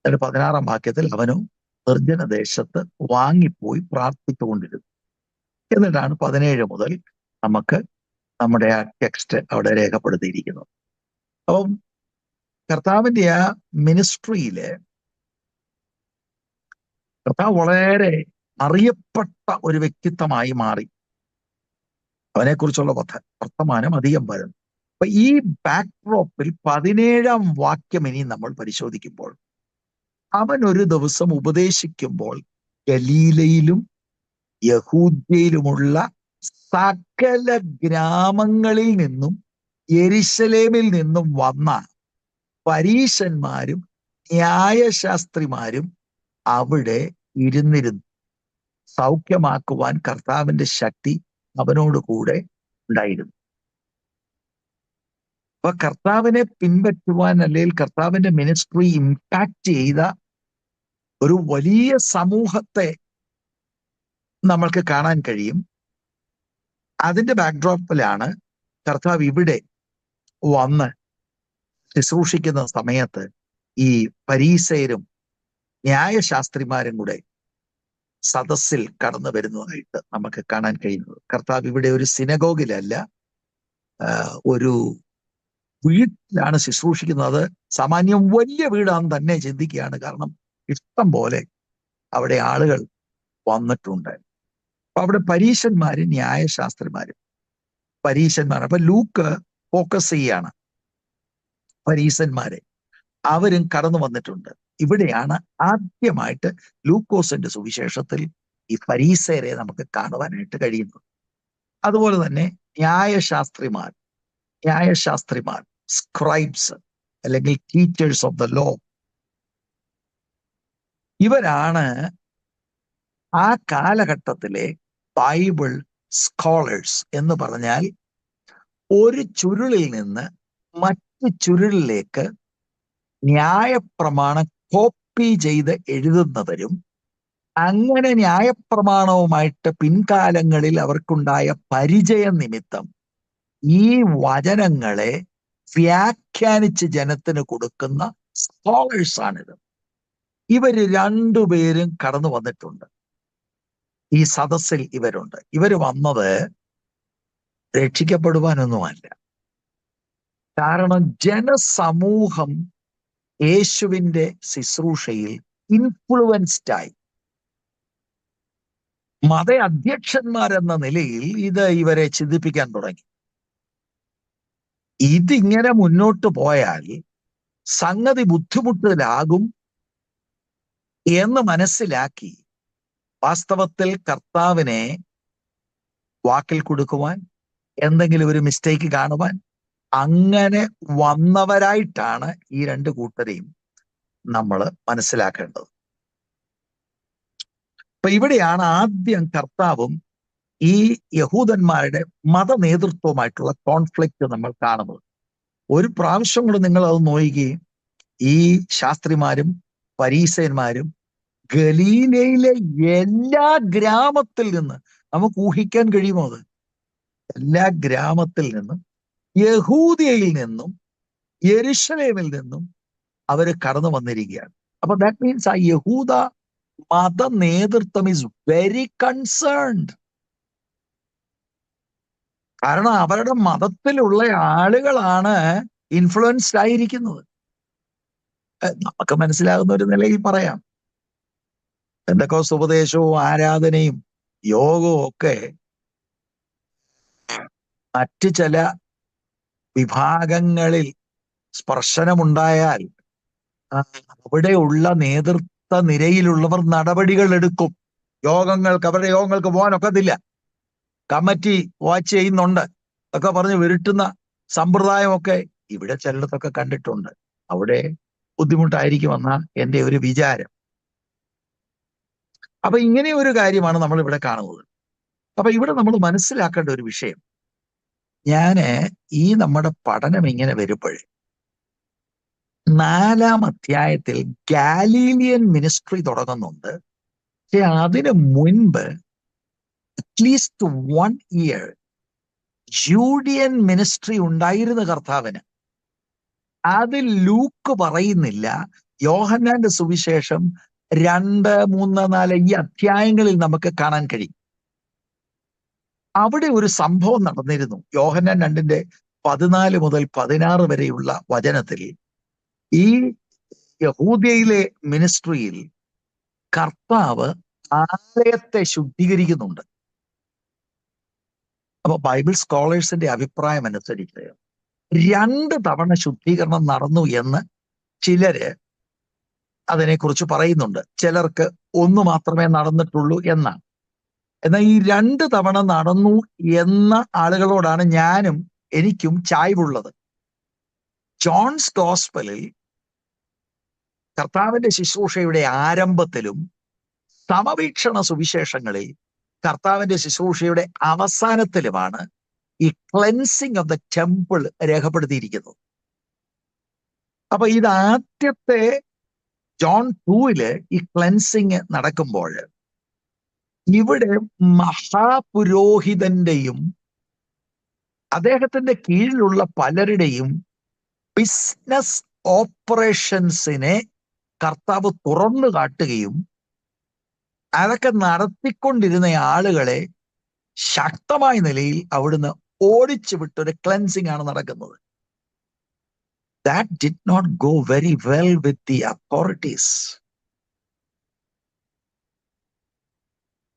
Speaker 1: 16-ാം വാക്യത്തിൽ അവനും നിർജ്ജന ദേശത്ത് വാങ്ങിപ്പോയി പ്രാർത്ഥിച്ചുകൊണ്ടിരുന്നു. എന്നിട്ടാണ് 17 മുതൽ നമുക്ക് നമ്മുടെ ആ ടെക്സ്റ്റ് അവിടെ രേഖപ്പെടുത്തിയിരിക്കുന്നത്. അപ്പം കർത്താവിന്റെ ആ മിനിസ്ട്രിയില് കർത്താവ് വളരെ അറിയപ്പെട്ട ഒരു വ്യക്തിത്വമായി മാറി. അവനെക്കുറിച്ചുള്ള വർത്തമാനം അധികം വരുന്നു. അപ്പൊ ഈ ബാക്ക്ഡ്രോപ്പിൽ 17-ാം വാക്യം ഇനി നമ്മൾ പരിശോധിക്കുമ്പോൾ, അവൻ ഒരു ദിവസം ഉപദേശിക്കുമ്പോൾ ഗലീലയിലും യഹൂദ്യയിലുമുള്ള സകല ഗ്രാമങ്ങളിൽ നിന്നും യെരുശലേമിൽ നിന്നും വന്ന പരീശന്മാരും ന്യായശാസ്ത്രിമാരും അവിടെ ഇരുന്നിരുന്നു. സൗഖ്യമാക്കുവാൻ കർത്താവിന്റെ ശക്തി അവനോട് കൂടെ ഉണ്ടായിരുന്നു. അപ്പൊ കർത്താവിനെ പിൻപറ്റുവാൻ അല്ലെങ്കിൽ കർത്താവിന്റെ മിനിസ്ട്രി ഇമ്പാക്ട് ചെയ്ത ഒരു വലിയ സമൂഹത്തെ നമ്മൾക്ക് കാണാൻ കഴിയും. അതിന്റെ ബാക്ക്ഡ്രോപ്പിലാണ് കർത്താവ് ഇവിടെ വന്ന് ശുശ്രൂഷിക്കുന്ന സമയത്ത് ഈ പരീസയരും ന്യായശാസ്ത്രിമാരും കൂടെ സദസ്സിൽ കടന്നു വരുന്നതായിട്ട് നമുക്ക് കാണാൻ കഴിയുന്നത്. കർത്താവ് ഇവിടെ ഒരു സിനഗോഗിലല്ല, ഒരു വീട്ടിലാണ് ശുശ്രൂഷിക്കുന്നത്. സാമാന്യം വലിയ വീടാന്ന് തന്നെ ചിന്തിക്കുകയാണ്. കാരണം ഇഷ്ടം പോലെ അവിടെ ആളുകൾ വന്നിട്ടുണ്ട്. അപ്പൊ അവിടെ പരീശന്മാരും ന്യായശാസ്ത്രിമാരും അപ്പൊ ലൂക്ക് ഫോക്കസ് ചെയ്യാണ് പരീശന്മാരെ. അവരും കടന്നു വന്നിട്ടുണ്ട്. ഇവിടെയാണ് ആദ്യമായിട്ട് ലൂക്കോസിന്റെ സുവിശേഷത്തിൽ ഈ ഫരീസയരെ നമുക്ക് കാണുവാനായിട്ട് കഴിയുന്നത്. അതുപോലെ തന്നെ ന്യായശാസ്ത്രിമാർ സ്ക്രൈബ്സ് അല്ലെങ്കിൽ ടീച്ചേഴ്സ് ഓഫ് ദ ലോ, ഇവരാണ് ആ കാലഘട്ടത്തിലെ ബൈബിൾ സ്കോളേഴ്സ്. എന്ന് പറഞ്ഞാൽ ഒരു ചുരുളിൽ നിന്ന് മറ്റു ചുരുളിലേക്ക് ന്യായപ്രമാണം കോപ്പി ചെയ്ത് എഴുതുന്നവരും, അങ്ങനെ ന്യായപ്രമാണവുമായിട്ട് പിൻകാലങ്ങളിൽ അവർക്കുണ്ടായ പരിചയ നിമിത്തം ഈ വചനങ്ങളെ വ്യാഖ്യാനിച്ച് ജനത്തിന് കൊടുക്കുന്ന സ്കോളേഴ്സ് ആണിത്. ഇവര് രണ്ടുപേരും കടന്നു വന്നിട്ടുണ്ട്. ഈ സദസ്സിൽ ഇവരുണ്ട്. ഇവര് വന്നത് രക്ഷിക്കപ്പെടുവാനൊന്നുമല്ല. കാരണം ജനസമൂഹം യേശുവിന്റെ ശുശ്രൂഷയിൽ ഇൻഫ്ലുവൻസ്ഡായി. മത അധ്യക്ഷന്മാരെന്ന നിലയിൽ ഇത് ഇവരെ ചിന്തിപ്പിക്കാൻ തുടങ്ങി. ഇതിങ്ങനെ മുന്നോട്ട് പോയാൽ സംഗതി ബുദ്ധിമുട്ടിലാകും എന്ന് മനസ്സിലാക്കി വാസ്തവത്തിൽ കർത്താവിനെ വാക്കിൽ കൊടുക്കുവാൻ, എന്തെങ്കിലും ഒരു മിസ്റ്റേക്ക് കാണുവാൻ അങ്ങനെ വന്നവരായിട്ടാണ് ഈ രണ്ട് കൂട്ടരെയും നമ്മൾ മനസ്സിലാക്കേണ്ടത്. അപ്പൊ ഇവിടെയാണ് ആദ്യം കർത്താവും ഈ യഹൂദന്മാരുടെ മത നേതൃത്വവുമായിട്ടുള്ള കോൺഫ്ലിക്റ്റ് നമ്മൾ കാണുന്നത്. ഒരു പ്രാവശ്യം കൂടെ നിങ്ങൾ അത് നോക്കുകയും, ഈ ശാസ്ത്രിമാരും പരീസന്മാരും ഗലീലയിലെ എല്ലാ ഗ്രാമത്തിൽ നിന്ന്, നമുക്ക് ഊഹിക്കാൻ കഴിയുമോ അത്? എല്ലാ ഗ്രാമത്തിൽ നിന്നും, യഹൂദിയയിൽ നിന്നും, യെരുശലേമിൽ നിന്നും അവര് കടന്നു വന്നിരിക്കുകയാണ്. അപ്പൊ ദാറ്റ് മീൻസ് ആ യഹൂദ മത നേതൃത്വം ഈസ് വെരി കൺസേൺഡ്. കാരണം അവരുടെ മതത്തിലുള്ള ആളുകളാണ് ഇൻഫ്ലുവൻസ്ഡ് ആയിരിക്കുന്നത്. നമുക്ക് മനസ്സിലാകുന്ന ഒരു നിലയിൽ പറയാം, പെന്തക്കോസ്ത് ഉപദേശവും ആരാധനയും യോഗവും ഒക്കെ മറ്റ് ചില വിഭാഗങ്ങളിൽ സ്പർശനമുണ്ടായാൽ അവിടെയുള്ള നേതൃത്വ നിരയിലുള്ളവർ നടപടികൾ എടുക്കും. അവരുടെ യോഗങ്ങൾക്ക് പോകാനൊക്കത്തില്ല, കമ്മിറ്റി വാച്ച് ചെയ്യുന്നുണ്ട് ഒക്കെ പറഞ്ഞ് വിരട്ടുന്ന സമ്പ്രദായമൊക്കെ ഇവിടെ ചിലയിടത്തൊക്കെ കണ്ടിട്ടുണ്ട്. അവിടെ ബുദ്ധിമുട്ടായിരിക്കുമെന്ന എൻ്റെ ഒരു വിചാരം. അപ്പൊ ഇങ്ങനെ ഒരു കാര്യമാണ് നമ്മൾ ഇവിടെ കാണുന്നത്. അപ്പൊ ഇവിടെ നമ്മൾ മനസ്സിലാക്കേണ്ട ഒരു വിഷയം, ഈ നമ്മുടെ പഠനം ഇങ്ങനെ വരുമ്പോഴേ 4-ാം അധ്യായത്തിൽ ഗാലീലിയൻ മിനിസ്ട്രി തുടങ്ങുന്നുണ്ട്. പക്ഷെ അതിനു മുൻപ് അറ്റ്ലീസ്റ്റ് 1 year ജൂഡിയൻ മിനിസ്ട്രി ഉണ്ടായിരുന്ന കർത്താവിന്. അതിൽ ലൂക്ക് പറയുന്നില്ല. യോഹന്നാന്റെ സുവിശേഷം 2, 3, 4 ഈ അധ്യായങ്ങളിൽ നമുക്ക് കാണാൻ കഴിയും. അവിടെ ഒരു സംഭവം നടന്നിരുന്നു. യോഹന്നാൻ 2:14 മുതൽ 16 വരെയുള്ള വചനത്തിൽ ഈ യഹൂദയിലെ മിനിസ്ട്രിയിൽ കർത്താവ് ആലയത്തെ ശുദ്ധീകരിക്കുന്നുണ്ട്. അപ്പൊ ബൈബിൾ സ്കോളേഴ്സിന്റെ അഭിപ്രായം അനുസരിച്ച് 2 തവണ ശുദ്ധീകരണം നടന്നു എന്ന് ചിലര് അതിനെക്കുറിച്ച് പറയുന്നുണ്ട്. ചിലർക്ക് 1 മാത്രമേ നടന്നിട്ടുള്ളൂ എന്നാണ്. എന്നാൽ ഈ 2 തവണ നടന്നു എന്ന ആളുകളോടാണ് എനിക്കും ചായ്വുള്ളത്. ജോൺസ് ഗോസ്പലിൽ കർത്താവിന്റെ ശുശ്രൂഷയുടെ ആരംഭത്തിലും സമവീക്ഷണ സുവിശേഷങ്ങളിൽ കർത്താവിന്റെ ശുശ്രൂഷയുടെ അവസാനത്തിലുമാണ് ഈ ക്ലെൻസിങ് ഓഫ് ദ ടെമ്പിൾ രേഖപ്പെടുത്തിയിരിക്കുന്നത്. അപ്പൊ ഇത് ആദ്യത്തെ ജോൺ 2 ഈ ക്ലെൻസിങ് നടക്കുമ്പോൾ ഇവിടെ മഹാപുരോഹിതന്റെയും അദ്ദേഹത്തിന്റെ കീഴിലുള്ള പലരുടെയും ബിസിനസ് ഓപ്പറേഷൻസിനെ കർത്താവ് തുറന്നു കാട്ടുകയും അതൊക്കെ നടത്തിക്കൊണ്ടിരുന്ന ആളുകളെ ശക്തമായ നിലയിൽ അവിടുന്ന് ഓടിച്ചു വിട്ടൊരു ക്ലെൻസിങ് ആണ് നടക്കുന്നത്. That did not go very well with the authorities.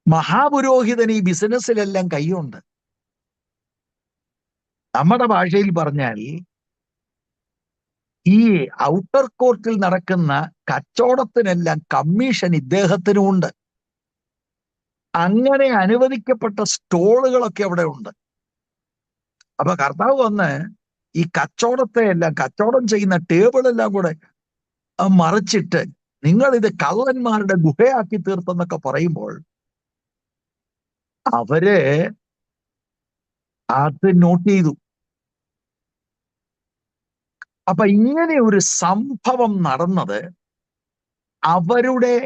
Speaker 1: മഹാപുരോഹിതന് ഈ ബിസിനസ്സിലെല്ലാം കൈയുണ്ട്. നമ്മുടെ ഭാഷയിൽ പറഞ്ഞാൽ ഈ ഔട്ടർ കോർട്ടിൽ നടക്കുന്ന കച്ചവടത്തിനെല്ലാം കമ്മീഷൻ ഇദ്ദേഹത്തിനുമുണ്ട്. അങ്ങനെ അനുവദിക്കപ്പെട്ട സ്റ്റോളുകളൊക്കെ അവിടെ ഉണ്ട്. അപ്പൊ കർത്താവ് വന്ന് ഈ കച്ചവടം ചെയ്യുന്ന ടേബിളെല്ലാം കൂടെ മറിച്ചിട്ട് നിങ്ങൾ ഇത് കള്ളന്മാരുടെ ഗുഹയാക്കി തീർത്തെന്നൊക്കെ പറയുമ്പോൾ അവര് അത് നോട്ട് ചെയ്തു. അപ്പൊ ഇങ്ങനെ ഒരു സംഭവം നടന്നത് അവരുടെ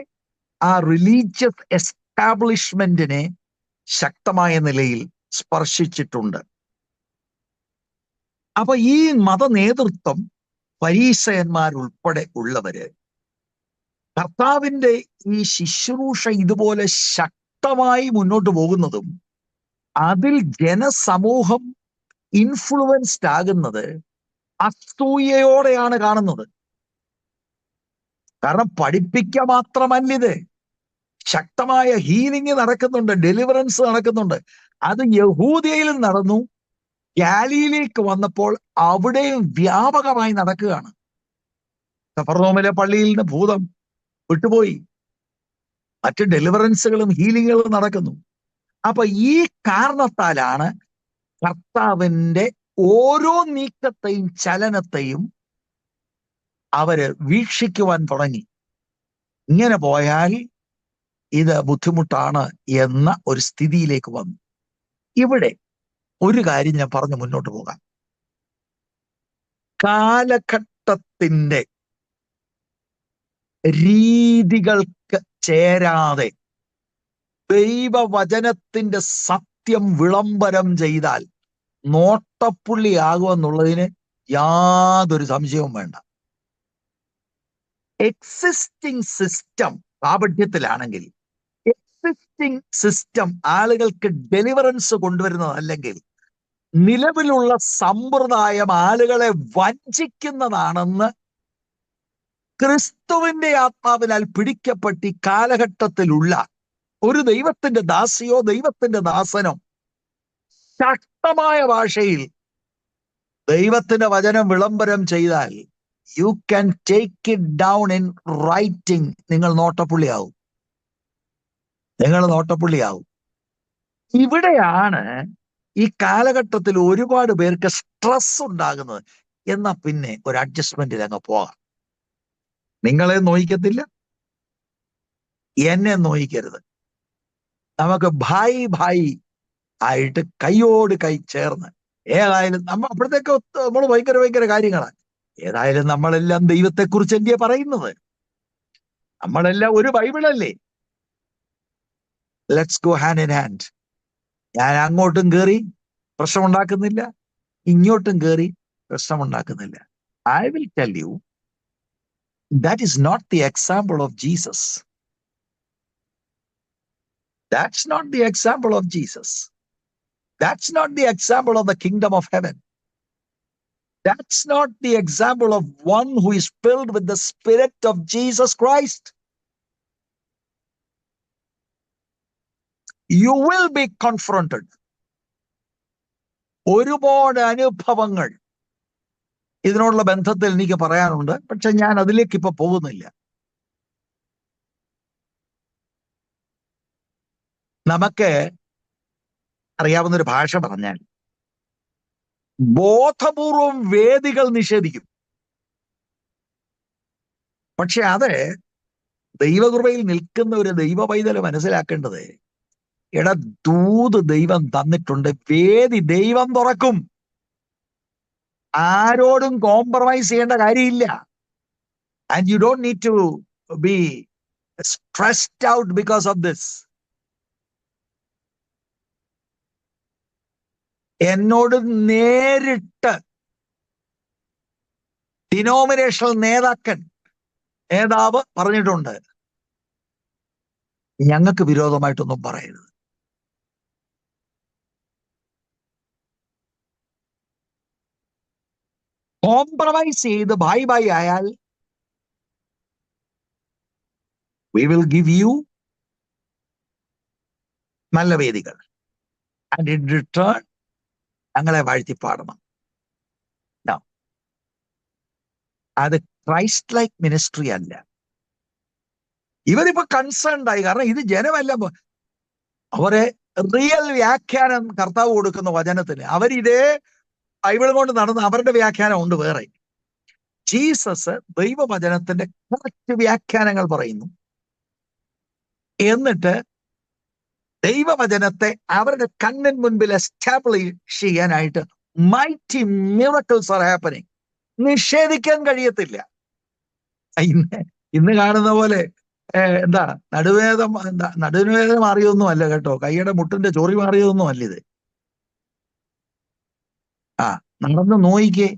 Speaker 1: ആ റിലീജിയസ് എസ്റ്റാബ്ലിഷ്മെന്റിനെ ശക്തമായ നിലയിൽ സ്പർശിച്ചിട്ടുണ്ട്. അപ്പൊ ഈ മത നേതൃത്വം ഫരീസയന്മാരുൾപ്പെടെ ഉള്ളവര് കർത്താവിന്റെ ഈ ശുശ്രൂഷ ഇതുപോലെ ശക്തമായി മുന്നോട്ട് പോകുന്നതും അതിൽ ജനസമൂഹം ഇൻഫ്ലുവൻസ്ഡ് ആകുന്നത് അസൂയയോടെയാണ് കാണുന്നത്. കാരണം പഠിപ്പിക്കുക മാത്രമല്ലിത്, ശക്തമായ ഹീലിംഗ് നടക്കുന്നുണ്ട്, ഡെലിവറൻസ് നടക്കുന്നുണ്ട്. അത് യഹൂദയിലും നടന്നു, ഗാലിയിലേക്ക് വന്നപ്പോൾ അവിടെയും വ്യാപകമായി നടക്കുകയാണ്. കഫർനഹൂമിലെ പള്ളിയിൽ നിന്ന് ഭൂതം വിട്ടുപോയി, മറ്റ് ഡെലിവറൻസുകളും ഹീലിങ്ങുകളും നടക്കുന്നു. അപ്പൊ ഈ കാരണത്താലാണ് കർത്താവിന്റെ ഓരോ നീക്കത്തെയും ചലനത്തെയും അവര് വീക്ഷിക്കുവാൻ തുടങ്ങി. ഇങ്ങനെ പോയാൽ ഇത് ബുദ്ധിമുട്ടാണ് എന്ന ഒരു സ്ഥിതിയിലേക്ക് വന്നു. ഇവിടെ ഒരു കാര്യം ഞാൻ പറഞ്ഞു മുന്നോട്ട് പോകാം. കാലഘട്ടത്തിന്റെ രീതികൾക്ക് ചേരാതെ ദൈവവചനത്തിന്റെ സത്യം വിളംബരം ചെയ്താൽ നോട്ടപ്പുള്ളിയാകുമെന്നുള്ളതിന് യാതൊരു സംശയവും വേണ്ട. എക്സിസ്റ്റിംഗ് സിസ്റ്റം പ്രാബല്യത്തിലാണെങ്കിൽ, എക്സിസ്റ്റിംഗ് സിസ്റ്റം ആളുകൾക്ക് ഡെലിവറൻസ് കൊണ്ടുവരുന്നതല്ലെങ്കിൽ, നിലവിലുള്ള സമ്പ്രദായം ആളുകളെ വഞ്ചിക്കുന്നതാണെന്ന് ക്രിസ്തുവിന്റെ ആത്മാവിനാൽ പിടിക്കപ്പെട്ട് ഈ കാലഘട്ടത്തിലുള്ള ഒരു ദൈവത്തിന്റെ ദാസിയോ ദൈവത്തിന്റെ ദാസനോ ശക്തമായ ഭാഷയിൽ ദൈവത്തിന്റെ വചനം വിളംബരം ചെയ്താൽ you can take it down in writing. നിങ്ങൾ നോട്ടപ്പുള്ളിയാവും. ഇവിടെയാണ് ഈ കാലഘട്ടത്തിൽ ഒരുപാട് പേർക്ക് സ്ട്രെസ് ഉണ്ടാകുന്നത്. എന്നാ പിന്നെ ഒരു അഡ്ജസ്റ്റ്മെന്റിൽ അങ്ങ് പോകാം. നിങ്ങളെ നോയിക്കത്തില്ല, എന്നെ നോയിക്കരുത്. നമുക്ക് ഭായി ആയിട്ട് കൈയോട് കൈ ചേർന്ന് ഏതായാലും അപ്പോഴത്തേക്ക് നമ്മൾ ഭയങ്കര കാര്യങ്ങളാണ്. ഏതായാലും നമ്മളെല്ലാം ദൈവത്തെക്കുറിച്ച് എന്തിയാ പറയുന്നത്? നമ്മളെല്ലാം ഒരു ബൈബിളല്ലേ? Let's go hand in hand. ഞാൻ അങ്ങോട്ടും കയറി പ്രശ്നമുണ്ടാക്കുന്നില്ല, ഇങ്ങോട്ടും കയറി പ്രശ്നമുണ്ടാക്കുന്നില്ല. I will tell you, that is not the example of Jesus. That's not the example of Jesus. That's not the example of the kingdom of heaven. That's not the example of one who is filled with the Spirit of Jesus Christ. You will be confronted. ഒരുപാട് അനുഭവങ്ങൾ ഇതിനോടുള്ള ബന്ധത്തിൽ എനിക്ക് പറയാനുണ്ട്, പക്ഷെ ഞാൻ അതിലേക്ക് ഇപ്പൊ പോകുന്നില്ല. നമുക്ക് അറിയാവുന്നൊരു ഭാഷ പറഞ്ഞാൽ ബോധപൂർവം വേദികൾ നിഷേധിക്കും. പക്ഷെ അത് ദൈവകൃപയിൽ നിൽക്കുന്ന ഒരു ദൈവ പൈതൽ മനസ്സിലാക്കേണ്ടത്, ദൂത് ദൈവം തന്നിട്ടുണ്ട്, വേദി ദൈവം തുറക്കും. ആരോടും കോംപ്രമൈസ് ചെയ്യേണ്ട കാര്യമില്ല. And you don't need to be stressed out because of this. എന്നോട് നേരിട്ട് ഡിനോമിനേഷണൽ നേതാവ് പറഞ്ഞിട്ടുണ്ട്, ഞങ്ങൾക്ക് വിരോധമായിട്ടൊന്നും പറയരുത്. കോംപ്രമൈസ് ചെയ്ത് ബൈ ആയാൽ we will give you നല്ല വേദികൾ, and in return ഞങ്ങളെ വാഴ്ത്തിപ്പാടണം. അത് ക്രൈസ്റ്റ് ലൈക്ക് മിനിസ്ട്രി അല്ല. ഇവരിപ്പോ കൺസേൺഡ് ആയി, കാരണം ഇത് ജനമല്ല, അവരെ റിയൽ വ്യാഖ്യാനം കർത്താവ് കൊടുക്കുന്ന വചനത്തിന് അവരിതേ ബൈബിൾ കൊണ്ട് നടന്ന് അവരുടെ വ്യാഖ്യാനം ഉണ്ട് വേറെ. ജീസസ് ദൈവവചനത്തിന്റെ കറക്റ്റ് വ്യാഖ്യാനങ്ങൾ പറയുന്നു, എന്നിട്ട് ദൈവവചനത്തെ അവരുടെ കണ്ണിന് മുൻപിൽ എസ്റ്റാബ്ലിഷ് ചെയ്യാനായിട്ട് മൈറ്റി മിറക്കിൾസ് ആർ ഹാപ്പനിങ്. നിഷേധിക്കാൻ കഴിയത്തില്ല. ഇന്ന് കാണുന്ന പോലെ നടുവേദന മാറിയൊന്നും അല്ല കേട്ടോ, കൈയുടെ മുട്ടിന്റെ ചൊറി മാറിയതൊന്നും അല്ല ഇത്. നടന്നു നോയിക്കേ.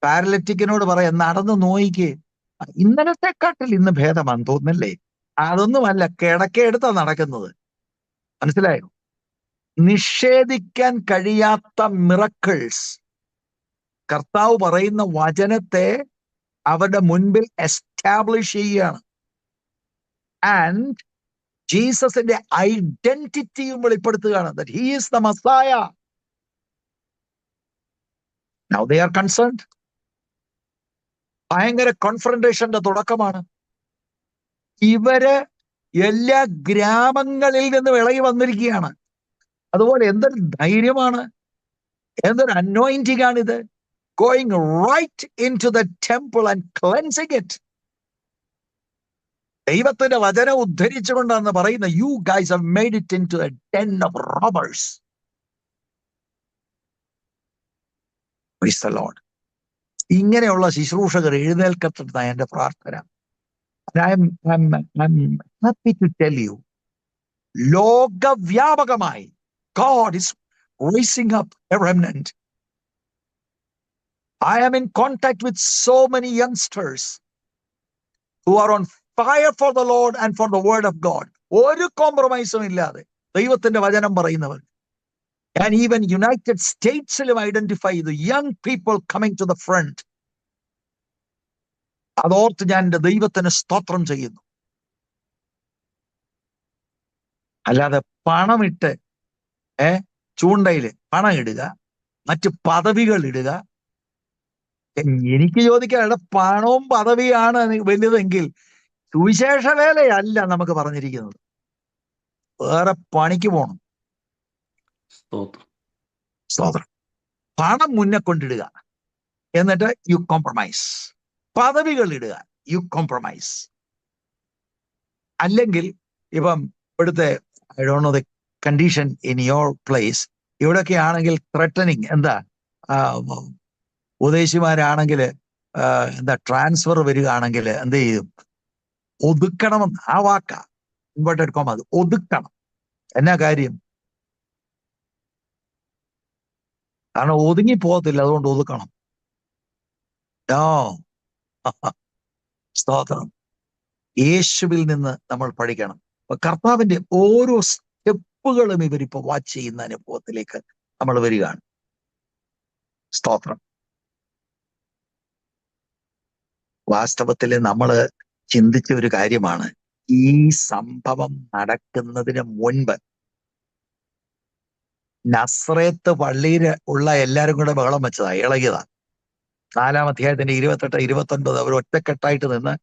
Speaker 1: പാരലറ്റിക്കിനോട് പറയാം, നടന്നു നോയിക്കേ. ഇന്നലത്തെക്കാട്ടിൽ ഇന്ന് ഭേദമാണെന്ന് തോന്നുന്നല്ലേ? അതൊന്നുമല്ല, കിടക്കെടുത്താ നടക്കുന്നത്. മനസ്സിലായോ? നിഷേധിക്കാൻ കഴിയാത്ത മിറക്കിൾസ് കർത്താവ് പറയുന്ന വചനത്തെ അവരുടെ മുൻപിൽ എസ്റ്റാബ്ലിഷ് ചെയ്യുകയാണ്. ആൻഡ് ജീസസിന്റെ ഐഡന്റിറ്റിയും വെളിപ്പെടുത്തുകയാണ്. that he is the Messiah. Now they are concerned. ഭയങ്കര കോൺഫ്രണ്ടേഷന്റെ തുടക്കമാണ്. ഇവര് എല്ലാ ഗ്രാമങ്ങളിൽ നിന്നും ഇളകി വന്നിരിക്കുകയാണ്. അതുപോലെ എന്തൊരു ധൈര്യമാണ്, എന്തൊരു അനോയിന്റിംഗ് ആണിത്. going right into the temple and cleansing it. ദൈവത്തിന്റെ വചനം ഉദ്ധരിച്ചുകൊണ്ടാണ് പറയുന്നത്, you guys have made it into a den of robbers. Praise the Lord. ഇങ്ങനെയുള്ള ശുശ്രൂഷകർ എഴുന്നേൽക്കട്ടെന്ന എന്റെ പ്രാർത്ഥന. I'm happy to tell you, ലോകവ്യാപകമായി God is raising up a remnant. I am in contact with so many youngsters who are on fire for the Lord and for the word of God. ഒരു കോംപ്രമൈസും ഇല്ലാതെ ദൈവത്തിന്റെ വചനം പറയുന്നവർ. And even United Statesiലും identify ചെയ്തു young people coming to the front. അതോർത്ത് ഞാൻ എൻ്റെ ദൈവത്തിന് സ്തോത്രം ചെയ്യുന്നു. അല്ലാതെ പണമിട്ട് ചൂണ്ടയില് പണം ഇടുക, മറ്റ് പദവികൾ ഇടുക. എനിക്ക് ചോദിക്കാനുള്ള പണവും പദവിയാണ് വലുതെങ്കിൽ സുവിശേഷ വേലയല്ല നമുക്ക് പറഞ്ഞിരിക്കുന്നത്. വേറെ പണിക്ക് പോകണം. സ്തോത്രം. പണം മുന്നേ കൊണ്ടിടുക, എന്നിട്ട് യു കോംപ്രമൈസ്. പദവികൾ ഇടുക, യു കോംപ്രമൈസ്. അല്ലെങ്കിൽ ഇപ്പം ഇവിടുത്തെ I don't know the condition in your place, ഇവിടെയൊക്കെ ആണെങ്കിൽ ത്രെട്ടനിങ്, എന്താ ഉപദേശിമാരാണെങ്കിൽ എന്താ ട്രാൻസ്ഫർ വരികയാണെങ്കിൽ എന്ത് ചെയ്യും? ഒതുക്കണമെന്ന്. ആ വാക്ക ഇൻവേർട്ടഡ് കോമ, അത് ഒതുക്കണം. എന്നാ കാര്യം? കാരണം ഒതുങ്ങി പോകത്തില്ല, അതുകൊണ്ട് ഒതുക്കണം. സ്തോത്രം. യേശുവിൽ നിന്ന് നമ്മൾ പഠിക്കണം. കർത്താവിന്റെ ഓരോ സ്റ്റെപ്പുകളും ഇവരിപ്പോ വാച്ച് ചെയ്യുന്ന അനുഭവത്തിലേക്ക് നമ്മൾ വരികയാണ്. സ്തോത്രം. വാസ്തവത്തിൽ നമ്മൾ ചിന്തിച്ച ഒരു കാര്യമാണ്, ഈ സംഭവം നടക്കുന്നതിന് മുൻപ് നസ്രേത്ത് പള്ളിയിൽ ഉള്ള എല്ലാരും കൂടെ ബഹളം വെച്ചതാ, ഇളകിയതാ. 4-ാം അധ്യായത്തിന്റെ 28-29 അവർ ഒറ്റക്കെട്ടായിട്ട് നിന്ന്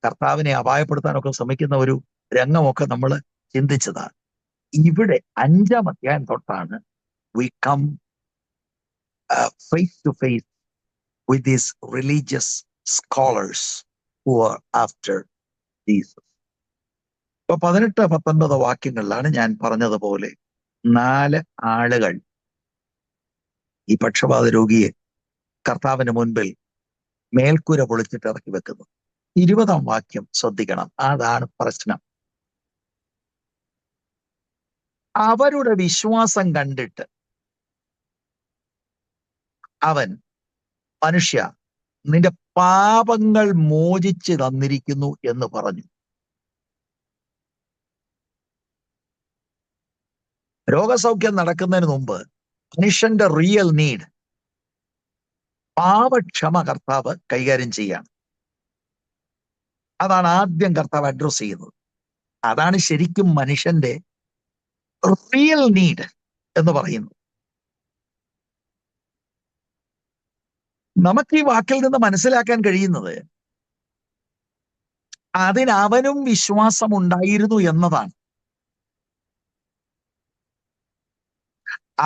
Speaker 1: കർത്താവിനെ അപായപ്പെടുത്താനൊക്കെ ശ്രമിക്കുന്ന ഒരു രംഗമൊക്കെ നമ്മൾ ചിന്തിച്ചതാണ്. ഇവിടെ 5-ാം അധ്യായം തൊട്ടാണ് we come face to face with these religious scholars who are after Jesus. ഇപ്പൊ 18-19 വാക്യങ്ങളിലാണ് ഞാൻ പറഞ്ഞതുപോലെ 4 ആളുകൾ ഈ പക്ഷപാത രോഗിയെ കർത്താവിന് മുൻപിൽ മേൽക്കൂര പൊളിച്ചിട്ട് ഇറക്കി വെക്കുന്നു. 20-ാം വാക്യം ശ്രദ്ധിക്കണം. അതാണ് പ്രശ്നം. അവരുടെ വിശ്വാസം കണ്ടിട്ട് അവൻ, മനുഷ്യ, നിന്റെ പാപങ്ങൾ മോചിച്ച് തന്നിരിക്കുന്നു എന്ന് പറഞ്ഞു. രോഗസൗഖ്യം നടക്കുന്നതിന് മുമ്പ് മനുഷ്യന്റെ റിയൽ നീഡ്, പാപക്ഷമ കർത്താവ് കൈകാര്യം ചെയ്യാണ്. അതാണ് ആദ്യം കർത്താവ് അഡ്രസ് ചെയ്യുന്നത്. അതാണ് ശരിക്കും മനുഷ്യന്റെ റിയൽ നീഡ് എന്ന് പറയുന്നത്. നമുക്ക് ഈ വാക്കിൽ നിന്ന് മനസ്സിലാക്കാൻ കഴിയുന്നത് അതിനവനും വിശ്വാസം ഉണ്ടായിരുന്നു എന്നതാണ്.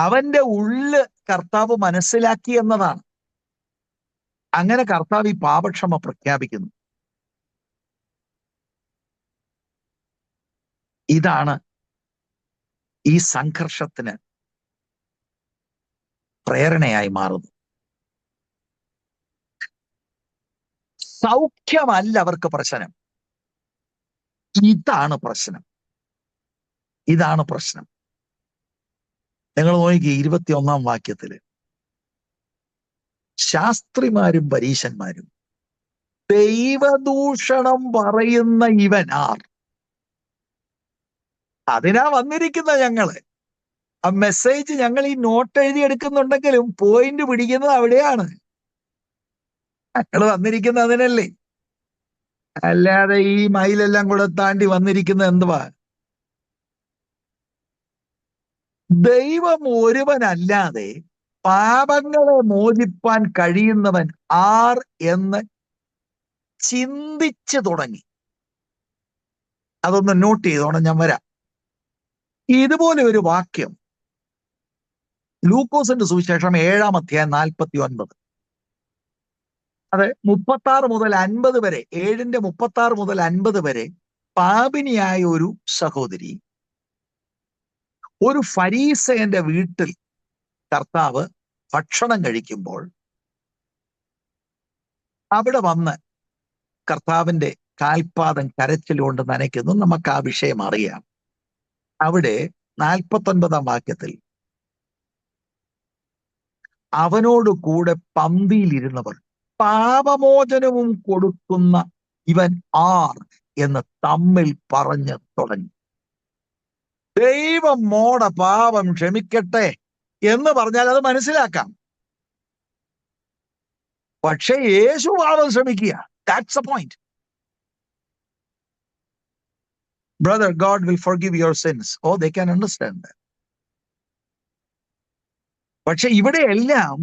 Speaker 1: അവന്റെ ഉള്ള് കർത്താവ് മനസ്സിലാക്കി എന്നതാണ്. അങ്ങനെ കർത്താവ് ഈ പാപക്ഷമ പ്രഖ്യാപിക്കുന്നു. ഇതാണ് ഈ സംഘർഷത്തിന് പ്രേരണയായി മാറുന്നു. സൗഖ്യമല്ല അവർക്ക് പ്രശ്നം, ഇതാണ് പ്രശ്നം. ഇതാണ് പ്രശ്നം. നിങ്ങൾ നോക്കി 21-ാം വാക്യത്തില് ശാസ്ത്രിമാരും പരീശന്മാരും ദൈവദൂഷണം പറയുന്ന ഇവൻ ആർ? അതിനാ വന്നിരിക്കുന്ന ഞങ്ങള്. ആ മെസ്സേജ് ഞങ്ങൾ ഈ നോട്ട് എഴുതി എടുക്കുന്നുണ്ടെങ്കിലും പോയിന്റ് പിടിക്കുന്നത് അവിടെയാണ്. ഞങ്ങൾ വന്നിരിക്കുന്നത് അതിനല്ലേ. അല്ലാതെ ഈ മൈലെല്ലാം കൂടെ താണ്ടി വന്നിരിക്കുന്നത് എന്തുവാ? ദൈവം ഒരുവനല്ലാതെ പാപങ്ങളെ മോചിപ്പാൻ കഴിയുന്നവൻ ആർ എന്ന് ചിന്തിച്ചു തുടങ്ങി. അതൊന്ന് നോട്ട് ചെയ്തോണം, ഞാൻ വരാം. ഇതുപോലെ ഒരു വാക്യം ലൂക്കോസിന്റെ സുവിശേഷം 7-ാം അധ്യായം 49. അത് 36 മുതൽ 50 വരെ, 7-ന്റെ 36 മുതൽ 50 വരെ പാപിനിയായ ഒരു സഹോദരി ഒരു ഫരീസയന്റെ വീട്ടിൽ കർത്താവ് ഭക്ഷണം കഴിക്കുമ്പോൾ അവിടെ വന്ന് കർത്താവിന്റെ കാൽപാദം കരച്ചിലുകൊണ്ട് നനയ്ക്കുന്നു. നമുക്ക് ആ വിഷയം അറിയാം. അവിടെ 49-ാം വാക്യത്തിൽ അവനോട് കൂടെ പന്തിയിലിരുന്നവർ പാപമോചനവും കൊടുക്കുന്ന ഇവൻ ആർ എന്ന് തമ്മിൽ പറഞ്ഞു തുടങ്ങി. ദൈവം മോടെ പാപം ക്ഷമിക്കട്ടെ എന്ന് പറഞ്ഞാൽ അത് മനസ്സിലാക്കാം. പക്ഷെ യേശു പാപം ക്ഷമിക്കുക. That's the point. Brother, God will forgive your sins. Oh, they can understand that. പക്ഷെ ഇവിടെയെല്ലാം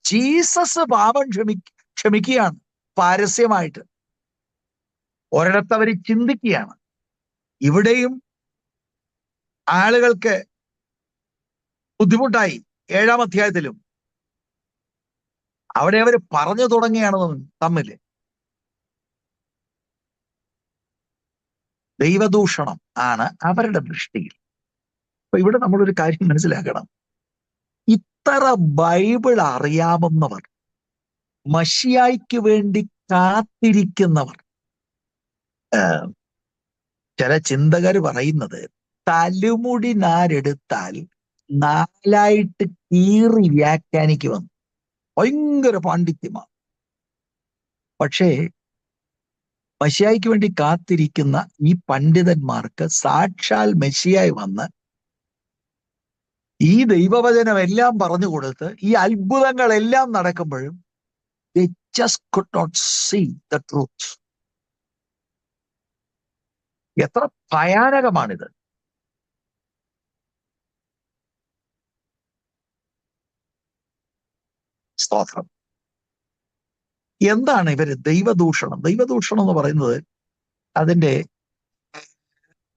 Speaker 1: ജീസസ് പാപം ക്ഷമിക്കുകയാണ് പരസ്യമായിട്ട്. ഒരിടത്ത് അവർ ചിന്തിക്കുകയാണ്. ഇവിടെയും ആളുകൾക്ക് ബുദ്ധിമുട്ടായി. 7-ാം അധ്യായത്തിലും അവിടെ അവർ പറഞ്ഞു തുടങ്ങിയാണ് തമ്മിൽ. ദൈവദൂഷണം ആണ് അവരുടെ ദൃഷ്ടിയിൽ. അപ്പൊ ഇവിടെ നമ്മളൊരു കാര്യം മനസ്സിലാക്കണം. ഇത്ര ബൈബിൾ അറിയാവുന്നവർ, മശിയായ്ക്ക് വേണ്ടി കാത്തിരിക്കുന്നവർ, ചില ചിന്തകർ പറയുന്നത് തലമുടി നാരെടുത്താൽ 4ആയിട്ട് കീറി വ്യാഖ്യാനിക്കുമെന്ന്. ഭയങ്കര പാണ്ഡിത്യമാണ്. പക്ഷേ മശിയായ്ക്ക് വേണ്ടി കാത്തിരിക്കുന്ന ഈ പണ്ഡിതന്മാർക്ക് സാക്ഷാൽ മെസ്സിയായി വന്ന് ഈ ദൈവവചനം എല്ലാം പറഞ്ഞു കൊടുത്ത് ഈ അത്ഭുതങ്ങളെല്ലാം നടക്കുമ്പോഴും they just could not see the truth. എത്ര ഭയാനകമാണിത്. സ്തോത്രം. എന്താണ് ഇവര് ദൈവദൂഷണം? ദൈവദൂഷണം എന്ന് പറയുന്നത് അതിന്റെ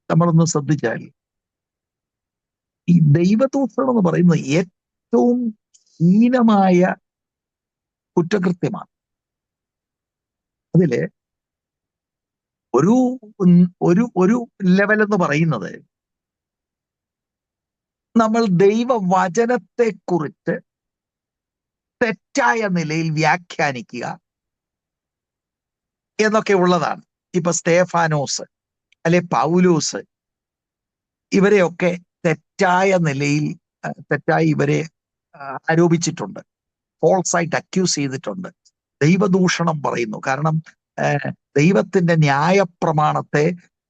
Speaker 1: നമ്മളൊന്ന് ശ്രദ്ധിച്ചാൽ ഈ ദൈവദൂഷണം എന്ന് പറയുന്നത് ഏറ്റവും ഹീനമായ കുറ്റകൃത്യമാണ്. അതില് ഒരു ഒരു ഒരു ലെവൽ എന്ന് പറയുന്നത് നമ്മൾ ദൈവവചനത്തെ കുറിച്ച് തെറ്റായ നിലയിൽ വ്യാഖ്യാനിക്കുക എന്നൊക്കെ ഉള്ളതാണ്. ഇപ്പൊ സ്തേഫാനോസ് അല്ലെ പൗലോസ് ഇവരെയൊക്കെ തെറ്റായ നിലയിൽ തെറ്റായി ഇവരെ ആരോപിച്ചിട്ടുണ്ട്, ഫോൾസായിട്ട് അക്യൂസ് ചെയ്തിട്ടുണ്ട്, ദൈവദൂഷണം പറയുന്നു. കാരണം ദൈവത്തിന്റെ ന്യായപ്രമാണത്തെ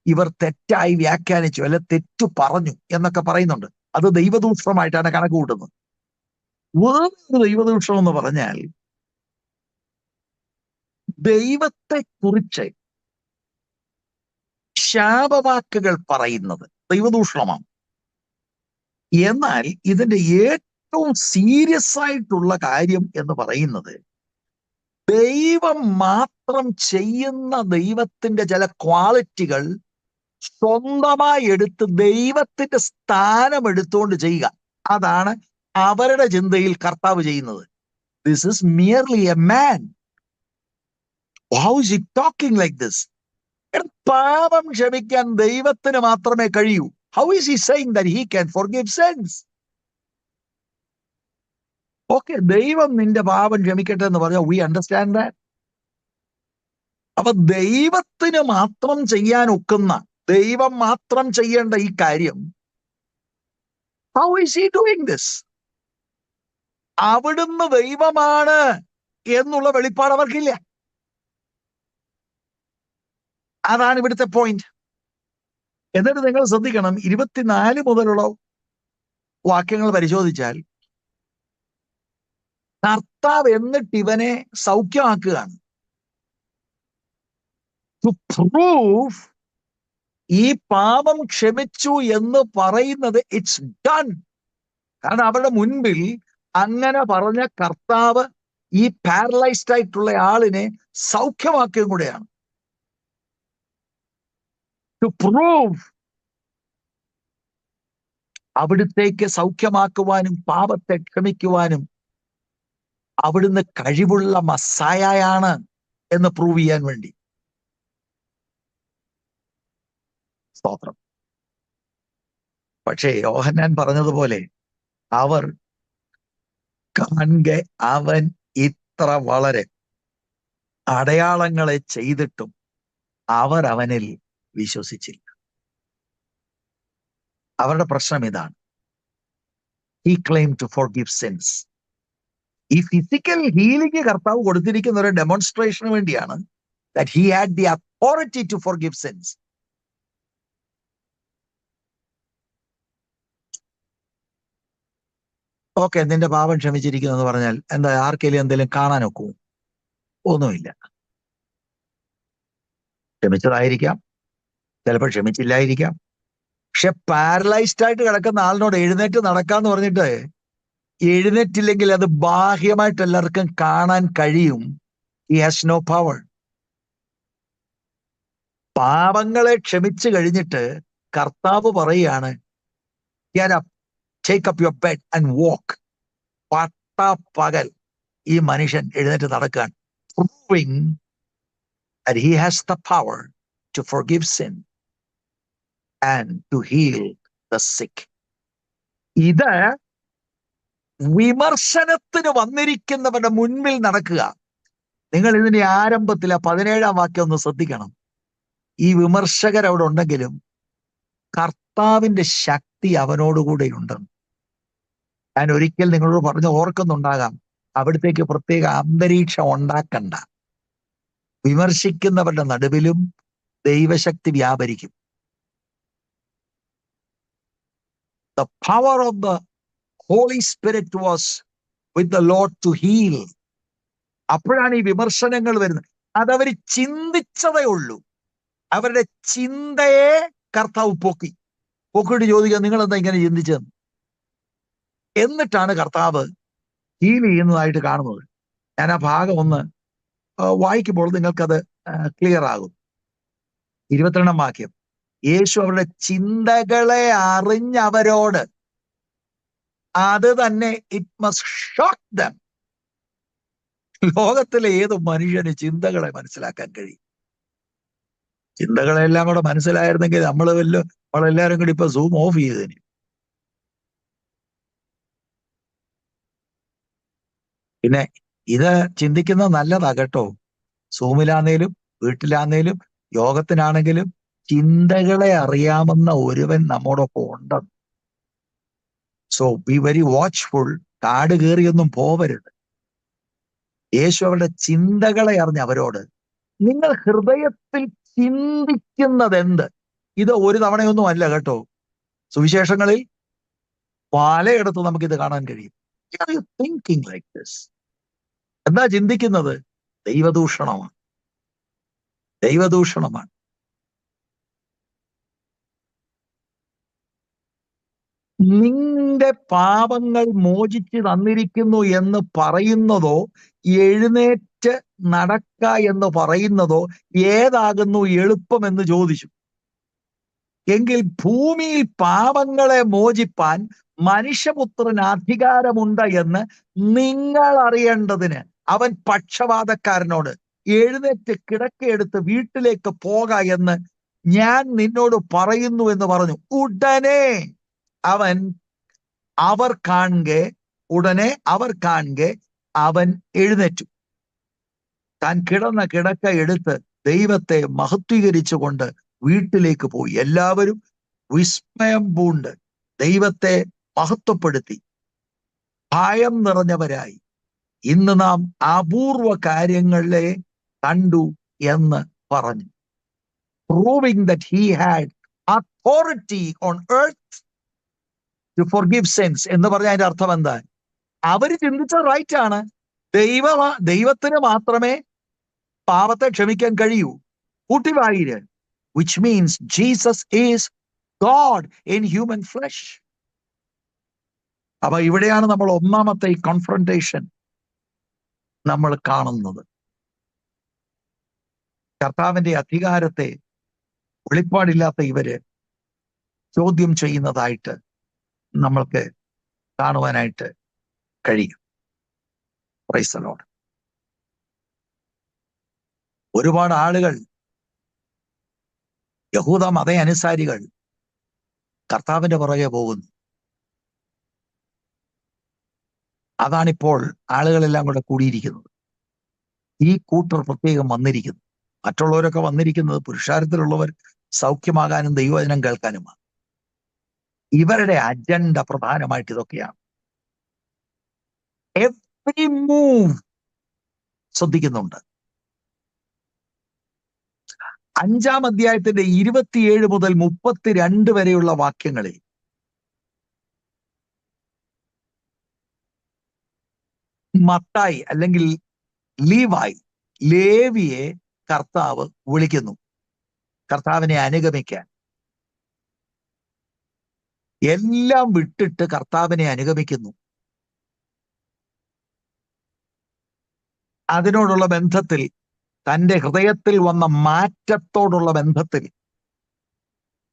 Speaker 1: ഇവർ തെറ്റായി വ്യാഖ്യാനിച്ചു അല്ലെ തെറ്റു പറഞ്ഞു എന്നൊക്കെ പറയുന്നുണ്ട്. അത് ദൈവദൂഷണമായിട്ടാണ് കണക്ക് കൂട്ടുന്നത്. വേറൊരു ദൈവദൂഷണം എന്ന് പറഞ്ഞാൽ ദൈവത്തെ കുറിച്ച് ശാപവാക്കുകൾ പറയുന്നത് ദൈവദൂഷണമാണ്. എന്നാൽ ഇതിന്റെ ഏറ്റവും സീരിയസ് ആയിട്ടുള്ള കാര്യം എന്ന് പറയുന്നത് ദൈവം മാത്രം ചെയ്യുന്ന ദൈവത്തിന്റെ ചില ക്വാളിറ്റികൾ സ്വന്തമായി എടുത്ത് ദൈവത്തിന്റെ സ്ഥാനം എടുത്തുകൊണ്ട് ചെയ്യുക. അതാണ് അവരുടെ ചിന്തയിൽ കർത്താവ് ചെയ്യുന്നത്. This is merely a man. How is he talking like this? പാപം ക്ഷമിക്കാൻ ദൈവത്തിന് മാത്രമേ കഴിയൂ. How is he saying that he can forgive since? Okay, ദൈവം നിന്റെ പാപം ക്ഷമിക്കട്ടെ എന്ന് പറഞ്ഞാൽ വി അണ്ടർസ്റ്റാൻഡ് ദാറ്റ്. അപ്പൊ ദൈവത്തിന് മാത്രം ചെയ്യാൻ ഒക്കുന്ന, ദൈവം മാത്രം ചെയ്യേണ്ട ഈ കാര്യം how is he doing this? അവിടുന്ന് ദൈവമാണ് എന്നുള്ള വെളിപ്പാട് അവർക്കില്ല. അതാണ് ഇവിടുത്തെ പോയിന്റ്. എന്നിട്ട് നിങ്ങൾ ശ്രദ്ധിക്കണം, 24 മുതലുള്ള വാക്യങ്ങൾ പരിശോധിച്ചാൽ കർത്താവ് എന്നിട്ട് ഇവനെ സൗഖ്യമാക്കുകയാണ്. ടു പ്രൂവ് ഈ പാപം ക്ഷമിച്ചു എന്ന് പറയുന്നത് ഇറ്റ്സ് ഡൺ. കാരണം അവരുടെ മുൻപിൽ അങ്ങനെ പറഞ്ഞ കർത്താവ് ഈ പാരലൈസ്ഡ് ആയിട്ടുള്ള ആളിനെ സൗഖ്യമാക്കുകയും കൂടെയാണ്. ടു പ്രൂവ് അവിടുത്തേക്ക് സൗഖ്യമാക്കുവാനും പാപത്തെ ക്ഷമിക്കുവാനും അവിടുന്ന് കഴിവുള്ള മസ്സായയാണ് എന്ന് പ്രൂവ് ചെയ്യാൻ വേണ്ടി. സ്തോത്രം. പക്ഷേ യോഹന്നാൻ പറഞ്ഞതുപോലെ അവർ കാണെ അവൻ ഇത്ര വളരെ അടയാളങ്ങളെ ചെയ്തിട്ടും അവർ അവനിൽ വിശ്വസിച്ചില്ല. അവരുടെ പ്രശ്നം ഇതാണ്. He claimed to forgive sins. ഈ ഫിസിക്കൽ ഹീലിംഗ് കർത്താവ് കൊടുത്തിരിക്കുന്ന ഒരു ഡെമോൺസ്ട്രേഷന് വേണ്ടിയാണ്. that he had the authority to forgive sins. Okay, നിന്റെ പാപം ക്ഷമിച്ചിരിക്കുന്നു എന്ന് പറഞ്ഞാൽ എന്താ, ആർക്കെങ്കിലും എന്തെങ്കിലും കാണാൻ ഒക്കുമോ? ഒന്നുമില്ല. ക്ഷമിച്ചതായിരിക്കാം, ചിലപ്പോൾ ക്ഷമിച്ചില്ലായിരിക്കാം. പക്ഷെ പാരലൈസ്ഡ് ആയിട്ട് കിടക്കുന്ന ആളിനോട് എഴുന്നേറ്റ് നടക്കാന്ന് പറഞ്ഞിട്ട് എഴുന്നേറ്റില്ലെങ്കിൽ അത് ബാഹ്യമായിട്ട് എല്ലാവർക്കും കാണാൻ കഴിയും. He has no power. പാപങ്ങളെ ക്ഷമിച്ചു കഴിഞ്ഞിട്ട് കർത്താവ് പറയുകയാണ്, get up, take up your bed and walk. പകൽ ഈ മനുഷ്യൻ എഴുന്നേറ്റ് നടക്കാൻ, proving that he has the power to forgive sin and to heal the sick. ഇത് വിമർശനത്തിന് വന്നിരിക്കുന്നവരുടെ മുൻപിൽ നടക്കുക. നിങ്ങൾ ഇതിന്റെ ആരംഭത്തിൽ 17-ാം വാക്യം ഒന്ന് ശ്രദ്ധിക്കണം. ഈ വിമർശകർ അവിടെ ഉണ്ടെങ്കിലും കർത്താവിന്റെ ശക്തി അവനോടുകൂടെ ഉണ്ടെന്ന് ഞാൻ ഒരിക്കൽ നിങ്ങളോട് പറഞ്ഞ് ഓർക്കുന്നുണ്ടാകാം. അവിടത്തേക്ക് പ്രത്യേക അന്തരീക്ഷം ഉണ്ടാക്കണ്ട. വിമർശിക്കുന്നവരുടെ നടുവിലും ദൈവശക്തി വ്യാപരിക്കും. The power of the Holy Spirit was with the Lord to heal. അപ്പോഴാണ് ഈ വിമർശനങ്ങൾ വരുന്നത്. അതവര് ചിന്തിച്ചതേ ഉള്ളൂ. അവരുടെ ചിന്തയെ കർത്താവ് പൊക്കിയിട്ട് ചോദിക്കുക, നിങ്ങൾ എന്താ ഇങ്ങനെ ചിന്തിച്ചത്? എന്നിട്ടാണ് കർത്താവ് ഹീൽ ചെയ്യുന്നതായിട്ട് കാണുന്നത്. ഞാൻ ആ ഭാഗം ഒന്ന് വായിക്കുമ്പോൾ നിങ്ങൾക്കത് ക്ലിയർ ആകും. 22-ാം വാക്യം, യേശു അവരുടെ ചിന്തകളെ അറിഞ്ഞവരോട്, അത് തന്നെ ഇറ്റ് മസ്റ്റ് ഷോക്ക് ദം. ലോകത്തിലെ ഏത് മനുഷ്യന് ചിന്തകളെ മനസ്സിലാക്കാൻ കഴിയും? ചിന്തകളെല്ലാം കൂടെ മനസ്സിലായിരുന്നെങ്കിൽ നമ്മളെല്ലാരും കൂടി ഇപ്പൊ സൂം ഓഫ് ചെയ്തതിന്. പിന്നെ ഇത് ചിന്തിക്കുന്നത് നല്ലതാ കേട്ടോ. സൂമിലാന്നേലും വീട്ടിലാന്നേലും യോഗത്തിനാണെങ്കിലും ചിന്തകളെ അറിയാമെന്ന ഒരുവൻ നമ്മോടൊപ്പം ഉണ്ടെന്ന്. So be very watchful. കാട് കയറിയൊന്നും പോവരുത്. യേശു അവരുടെ ചിന്തകളെ അറിഞ്ഞ അവരോട്, നിങ്ങൾ ഹൃദയത്തിൽ ചിന്തിക്കുന്നത് എന്ത്? ഇത് ഒരു തവണയൊന്നും അല്ല കേട്ടോ. സുവിശേഷങ്ങളിൽ പലയിടത്തും നമുക്കിത് കാണാൻ കഴിയും. Thinking like this. എന്താ ചിന്തിക്കുന്നത്? ദൈവദൂഷണമാണ്. ദൈവദൂഷണമാണ്. നിന്റെ പാപങ്ങൾ മോചിച്ച് തന്നിരിക്കുന്നു എന്ന് പറയുന്നതോ എഴുന്നേറ്റ് നടക്ക എന്ന് പറയുന്നതോ ഏതാകുന്നു എളുപ്പമെന്ന് ചോദിച്ചു. എങ്കിൽ ഭൂമിയിൽ പാപങ്ങളെ മോചിപ്പാൻ മനുഷ്യപുത്രന് അധികാരമുണ്ട് എന്ന് നിങ്ങൾ അറിയേണ്ടതിന് അവൻ പക്ഷപാതക്കാരനോട്, എഴുന്നേറ്റ് കിടക്കയെടുത്ത് വീട്ടിലേക്ക് പോക എന്ന് ഞാൻ നിന്നോട് പറയുന്നു എന്ന് പറഞ്ഞു. ഉടനെ അവർ കാണെ അവൻ എഴുന്നേറ്റു. താൻ കിടന്ന കിടക്ക എടുത്ത് ദൈവത്തെ മഹത്വീകരിച്ചുകൊണ്ട് വീട്ടിലേക്ക് പോയി. എല്ലാവരും വിസ്മയം പൂണ്ട് ദൈവത്തെ മഹത്വപ്പെടുത്തി ഭയം നിറഞ്ഞവരായി, ഇന്ന് നാം അപൂർവ കാര്യങ്ങളെ കണ്ടു എന്ന് പറഞ്ഞു. proving that he had authority on earth to forgive sins. എന്ന് പറഞ്ഞ അതിന്റെ അർത്ഥം എന്താ? അവര് ചിന്തിച്ചത് റൈറ്റ് ആണ്. ദൈവത്തിന് മാത്രമേ പാപത്തെ ക്ഷമിക്കാൻ കഴിയൂ. കൂട്ടിവായിര്, which means Jesus is God in human flesh. അപ്പൊ ഇവിടെയാണ് നമ്മൾ ഒന്നാമത്തെ ഈ കോൺഫ്രണ്ടേഷൻ നമ്മൾ കാണുന്നത്. കർത്താവിന്റെ അധികാരത്തെ വെളിപ്പാടില്ലാത്ത ഇവര് ചോദ്യം ചെയ്യുന്നതായിട്ട് നമ്മൾക്ക് കാണുവാനായിട്ട് കഴിയും. Price the Lord. ഒരുപാട് ആളുകൾ, യഹൂദ മത അനുസാരികൾ കർത്താവിന്റെ പുറകെ പോകുന്നു. അതാണിപ്പോൾ ആളുകളെല്ലാം കൂടെ കൂടിയിരിക്കുന്നത്. ഈ കൂട്ടർ പ്രത്യേകം വന്നിരിക്കുന്നു. മറ്റുള്ളവരൊക്കെ വന്നിരിക്കുന്നത് പുരുഷാരത്തിലുള്ളവർ സൗഖ്യമാകാനും ദൈവവചനം കേൾക്കാനുമാണ്. ഇവരുടെ അജണ്ട പ്രധാനമായിട്ട് ഇതൊക്കെയാണ്. എവ്രി മൂവ് ശ്രദ്ധിക്കുന്നുണ്ട്. 5-ാം അധ്യായത്തിന്റെ 27 മുതൽ 32 വരെയുള്ള വാക്യങ്ങളിൽ മത്തായി അല്ലെങ്കിൽ ലേവിയെ കർത്താവ് വിളിക്കുന്നു കർത്താവിനെ അനുഗമിക്കാൻ. എല്ലാം വിട്ടിട്ട് കർത്താവിനെ അനുഗമിക്കുന്നു. അതിനോടുള്ള ബന്ധത്തിൽ, തന്റെ ഹൃദയത്തിൽ വന്ന മാറ്റത്തോടുള്ള ബന്ധത്തിൽ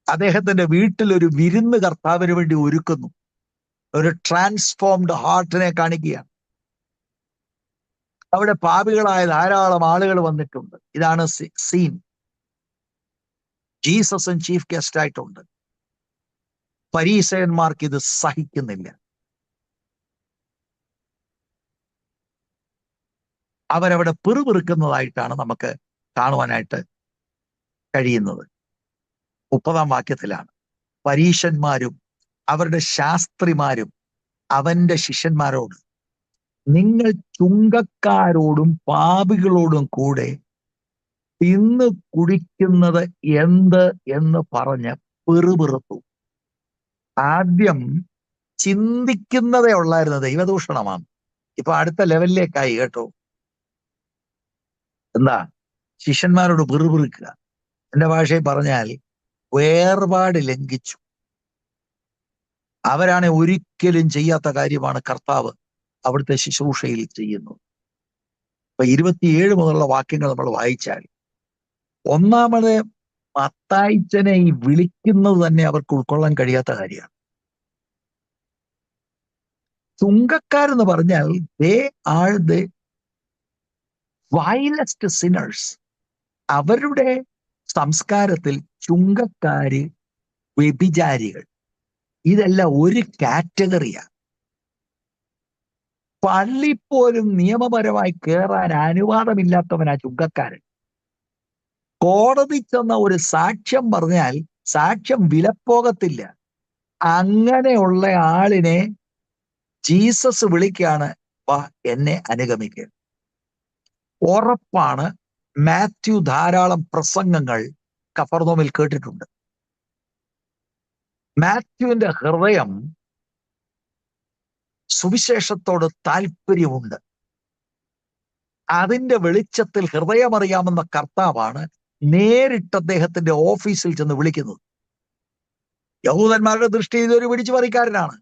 Speaker 1: അദ്ദേഹത്തിന്റെ വീട്ടിൽ ഒരു വിരുന്ന് കർത്താവിന് വേണ്ടി ഒരുക്കുന്നു. ഒരു ട്രാൻസ്ഫോംഡ് ഹാർട്ടിനെ കാണിക്കുകയാണ്. അവിടെ പാപികളായ ധാരാളം ആളുകൾ വന്നിട്ടുണ്ട്. ഇതാണ് സീൻ. ജീസസും ചീഫ് ഗസ്റ്റ് ആയിട്ടുണ്ട്. ഫരീസയന്മാർക്ക് ഇത് സഹിക്കുന്നില്ല. അവരവിടെ പിറുപിറുക്കുന്നതായിട്ടാണ് നമുക്ക് കാണുവാനായിട്ട് കഴിയുന്നത്. 30-ാം വാക്യത്തിലാണ് പരീശന്മാരും അവരുടെ ശാസ്ത്രിമാരും അവന്റെ ശിഷ്യന്മാരോട്, നിങ്ങൾ ചുങ്കക്കാരോടും പാപികളോടും കൂടെ തിന്ന് കുടിക്കുന്നത് എന്ത് എന്ന് പറഞ്ഞ് പിറുപിറുത്തു. ആദ്യം ചിന്തിക്കുന്നതേ ഉള്ളായിരുന്നു ദൈവദൂഷണമാണ്. ഇപ്പൊ അടുത്ത ലെവലിലേക്കായി കേട്ടോ. എന്താ? ശിഷ്യന്മാരോട് പിറുപിറുക്കുക. എന്റെ ഭാഷയിൽ പറഞ്ഞാൽ വേർപാട് ലംഘിച്ചു. അവരാണ് ഒരിക്കലും ചെയ്യാത്ത കാര്യമാണ് കർത്താവ് അവിടുത്തെ ശുശ്രൂഷയിൽ ചെയ്യുന്നത്. അപ്പൊ 27 മുതലുള്ള വാക്യങ്ങൾ നമ്മൾ വായിച്ചാൽ, ഒന്നാമത് മത്തായിച്ചനെ ഈ വിളിക്കുന്നത് തന്നെ അവർക്ക് ഉൾക്കൊള്ളാൻ കഴിയാത്ത കാര്യമാണ്. ചുങ്കക്കാരെന്ന് പറഞ്ഞാൽ ദേ ആർ ദ വൈലസ്റ്റ് സിനേഴ്സ്. അവരുടെ സംസ്കാരത്തിൽ ചുങ്കക്കാര്, വ്യഭിചാരികൾ, ഇതെല്ലാം ഒരു കാറ്റഗറിയാണ്. പള്ളി പോലും നിയമപരമായി കയറാൻ അനുവാദമില്ലാത്തവനാ ചുങ്കക്കാരൻ. കോടതി ചെന്ന ഒരു സാക്ഷ്യം പറഞ്ഞാൽ സാക്ഷ്യം വിലപ്പോകത്തില്ല. അങ്ങനെയുള്ള ആളിനെ ജീസസ് വിളിക്കാണ്, വാ എന്നെ അനുഗമിക്കുക. ഉറപ്പാണ്, മാത്യു ധാരാളം പ്രസംഗങ്ങൾ കഫർനഹൂമിൽ കേട്ടിട്ടുണ്ട്. മാത്യുവിന്റെ ഹൃദയം സുവിശേഷത്തോട് താല്പര്യമുണ്ട്. അതിന്റെ വെളിച്ചത്തിൽ ഹൃദയമറിയാമെന്ന കർത്താവാണ് നേരിട്ട് അദ്ദേഹത്തിന്റെ ഓഫീസിൽ ചെന്ന് വിളിക്കുന്നത്. യഹൂദന്മാരുടെ ദൃഷ്ടിയിൽ ഇതൊരു പിടിച്ചുപറിക്കാരനാണ്.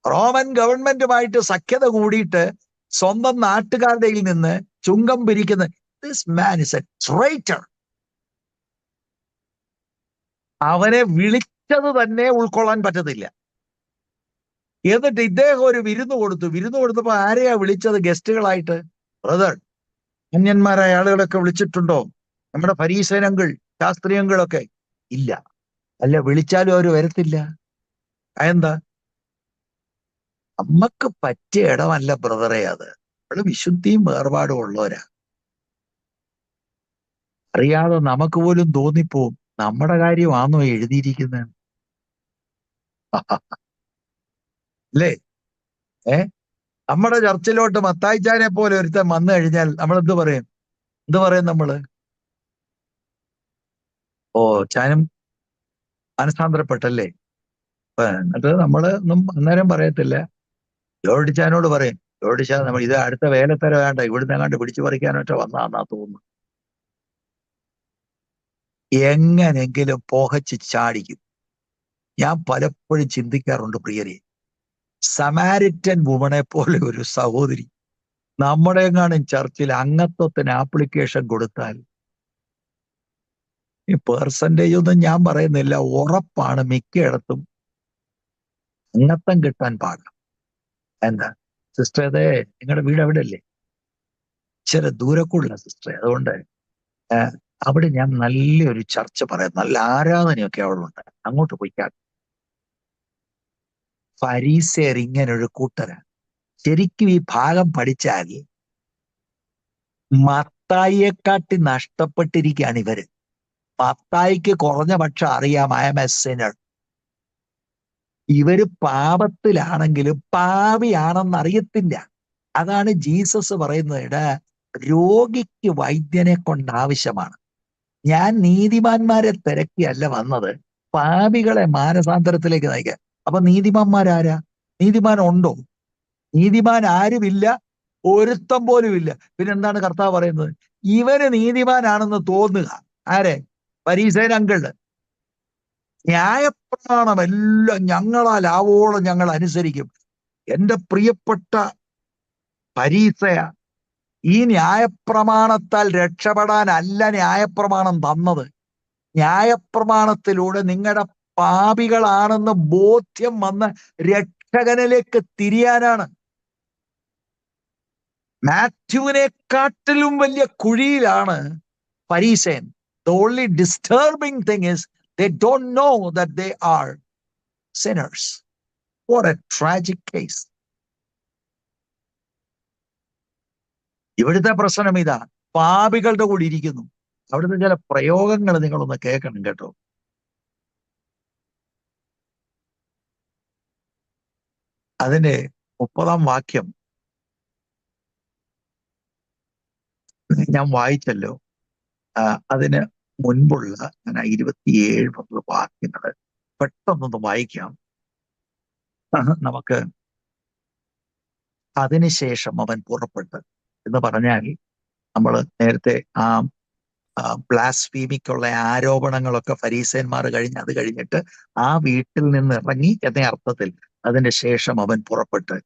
Speaker 1: റോമൻ ഗവൺമെന്റുമായിട്ട് സഖ്യത കൂടിയിട്ട് സ്വന്തം നാട്ടുകാരുടെ നിന്ന് ചുങ്കം പിരിക്കുന്ന this man is a traitor. അവനെ വിളിച്ചത് തന്നെ ഉൾക്കൊള്ളാൻ പറ്റത്തില്ല. എന്നിട്ട് ഇദ്ദേഹം ഒരു വിരുന്ന് കൊടുത്തപ്പോ ആരെയാ വിളിച്ചത് ഗസ്റ്റുകളായിട്ട്? ബ്രദർ, അന്യന്മാരായ ആളുകളൊക്കെ വിളിച്ചിട്ടുണ്ടോ? നമ്മുടെ ഫരീസയനങ്കിൾ, ശാസ്ത്രീയങ്ങളൊക്കെ ഇല്ല. അല്ല, വിളിച്ചാലും അവര് വരത്തില്ല. അതെന്താ? നമ്മക്ക് പറ്റിയ ഇടമല്ല ബ്രദറെ അത്. നമ്മള് വിശുദ്ധിയും വേർപാടും ഉള്ളവരാ. അറിയാതെ നമുക്ക് പോലും തോന്നിപ്പോവും നമ്മുടെ കാര്യമാണോ എഴുതിയിരിക്കുന്നത് അല്ലേ? നമ്മുടെ ചർച്ചിലോട്ട് മത്തായിച്ചാനെ പോലെ ഒരുത്തൻ വന്നു കഴിഞ്ഞാൽ നമ്മൾ എന്ത് പറയും? നമ്മള് ഓ, ചാനും മനസ്സാന്തരപ്പെട്ടല്ലേ? എന്നിട്ട് നമ്മള് ഒന്നും അന്നേരം പറയത്തില്ല. ജോഡിച്ചാനോട് പറയും, ജോഡിച്ചാ നമ്മൾ ഇത് അടുത്ത വേലത്തര വേണ്ട, ഇവിടുന്ന് അങ്ങോട്ട് പിടിച്ചു പറിക്കാനൊറ്റ വന്നാന്നാ തോന്നുന്നു. എങ്ങനെങ്കിലും പോഹച്ച് ചാടിക്കും. ഞാൻ പലപ്പോഴും ചിന്തിക്കാറുണ്ട് പ്രിയരെ, സമാരിറ്റൻ വുമണെ പോലെ ഒരു സഹോദരി നമ്മുടെ എങ്ങാനും ചർച്ചിൽ അംഗത്വത്തിന് ആപ്ലിക്കേഷൻ കൊടുത്താൽ, ഈ പെർസെന്റേജ് ഒന്നും ഞാൻ പറയുന്നില്ല, ഉറപ്പാണ് മിക്കയിടത്തും അംഗത്വം കിട്ടാൻ പാടില്ല. എന്താ സിസ്റ്റർ, അതെ നിങ്ങളുടെ വീട് എവിടെ അല്ലേ? ചില ദൂരക്കുള്ള സിസ്റ്റർ. അതുകൊണ്ട് അവിടെ ഞാൻ നല്ലൊരു ചർച്ച പറയാം, നല്ല ആരാധനയൊക്കെ അവിടെ ഉണ്ട്, അങ്ങോട്ട് പോയിക്കാൻ. ഫരീസേർ ഇങ്ങനൊരു കൂട്ടരാ. ശരിക്കും ഈ ഭാഗം പഠിച്ചാൽ മത്തായിയെക്കാട്ടി നഷ്ടപ്പെട്ടിരിക്കുകയാണ് ഇവര്. മത്തായിക്ക് കുറഞ്ഞ പക്ഷം അറിയാം ഐ എം എ സിനർ. ഇവര് പാപത്തിലാണെങ്കിലും പാപിയാണെന്ന് അറിയത്തില്ല. അതാണ് ജീസസ് പറയുന്നത്, രോഗിക്ക് വൈദ്യനെ കൊണ്ട് ആവശ്യമാണ്. ഞാൻ നീതിമാന്മാരെ തിരക്കിയല്ല വന്നത്, പാപികളെ മാനസാന്തരത്തിലേക്ക് നയിക്കാൻ. അപ്പൊ നീതിമാന്മാരാരാ? നീതിമാൻ ഉണ്ടോ? നീതിമാൻ ആരുമില്ല, ഒരുത്തം പോലും ഇല്ല. പിന്നെന്താണ് കർത്താവ് പറയുന്നത്? ഇവന് നീതിമാനാണെന്ന് തോന്നുക. ആരെ? പരീസേൻ അങ്കിള്. ന്യായപ്രമാണമെല്ലാം ഞങ്ങളാൽ ആവോളം ഞങ്ങൾ അനുസരിക്കും. എന്റെ പ്രിയപ്പെട്ട പരീസയ, ഈ ന്യായപ്രമാണത്താൽ രക്ഷപ്പെടാനല്ല ന്യായപ്രമാണം തന്നത്. ന്യായപ്രമാണത്തിലൂടെ നിങ്ങളുടെ പാപികളാണെന്ന് ബോധ്യം വന്ന് രക്ഷകനിലേക്ക് തിരിയാനാണ്. മാത്യുവിനെക്കാട്ടിലും വലിയ കുഴിയിലാണ് പരീസേൻ. The only disturbing thing is they don't know that they are sinners. What a tragic case. ഇവിടുത്തെ പ്രശ്നം ഇതാ, പാപികളുടെ കൂടി ഇരിക്കുന്നു. അവിടുത്തെ ചില പ്രയോഗങ്ങൾ നിങ്ങളൊന്ന് കേൾക്കണം കേട്ടോ. അതിന്റെ 30-ാം വാക്യം ഞാൻ വായിച്ചല്ലോ. അതിന് മുൻപുള്ള 27 മുതൽ വാക്യങ്ങൾ പെട്ടെന്നൊന്ന് വായിക്കാം നമുക്ക്. അതിനുശേഷം അവൻ പുറപ്പെട്ട് എന്ന് പറഞ്ഞാൽ, നമ്മൾ നേരത്തെ ആ ബ്ലാസ്ഫീമിക്കുള്ള ആരോപണങ്ങളൊക്കെ ഫരീസേന്മാർ കഴിഞ്ഞ് അത് കഴിഞ്ഞിട്ട് ആ വീട്ടിൽ നിന്ന് ഇറങ്ങി എന്ന അർത്ഥത്തിൽ അതിന്റെ ശേഷം അവൻ പുറപ്പെട്ട്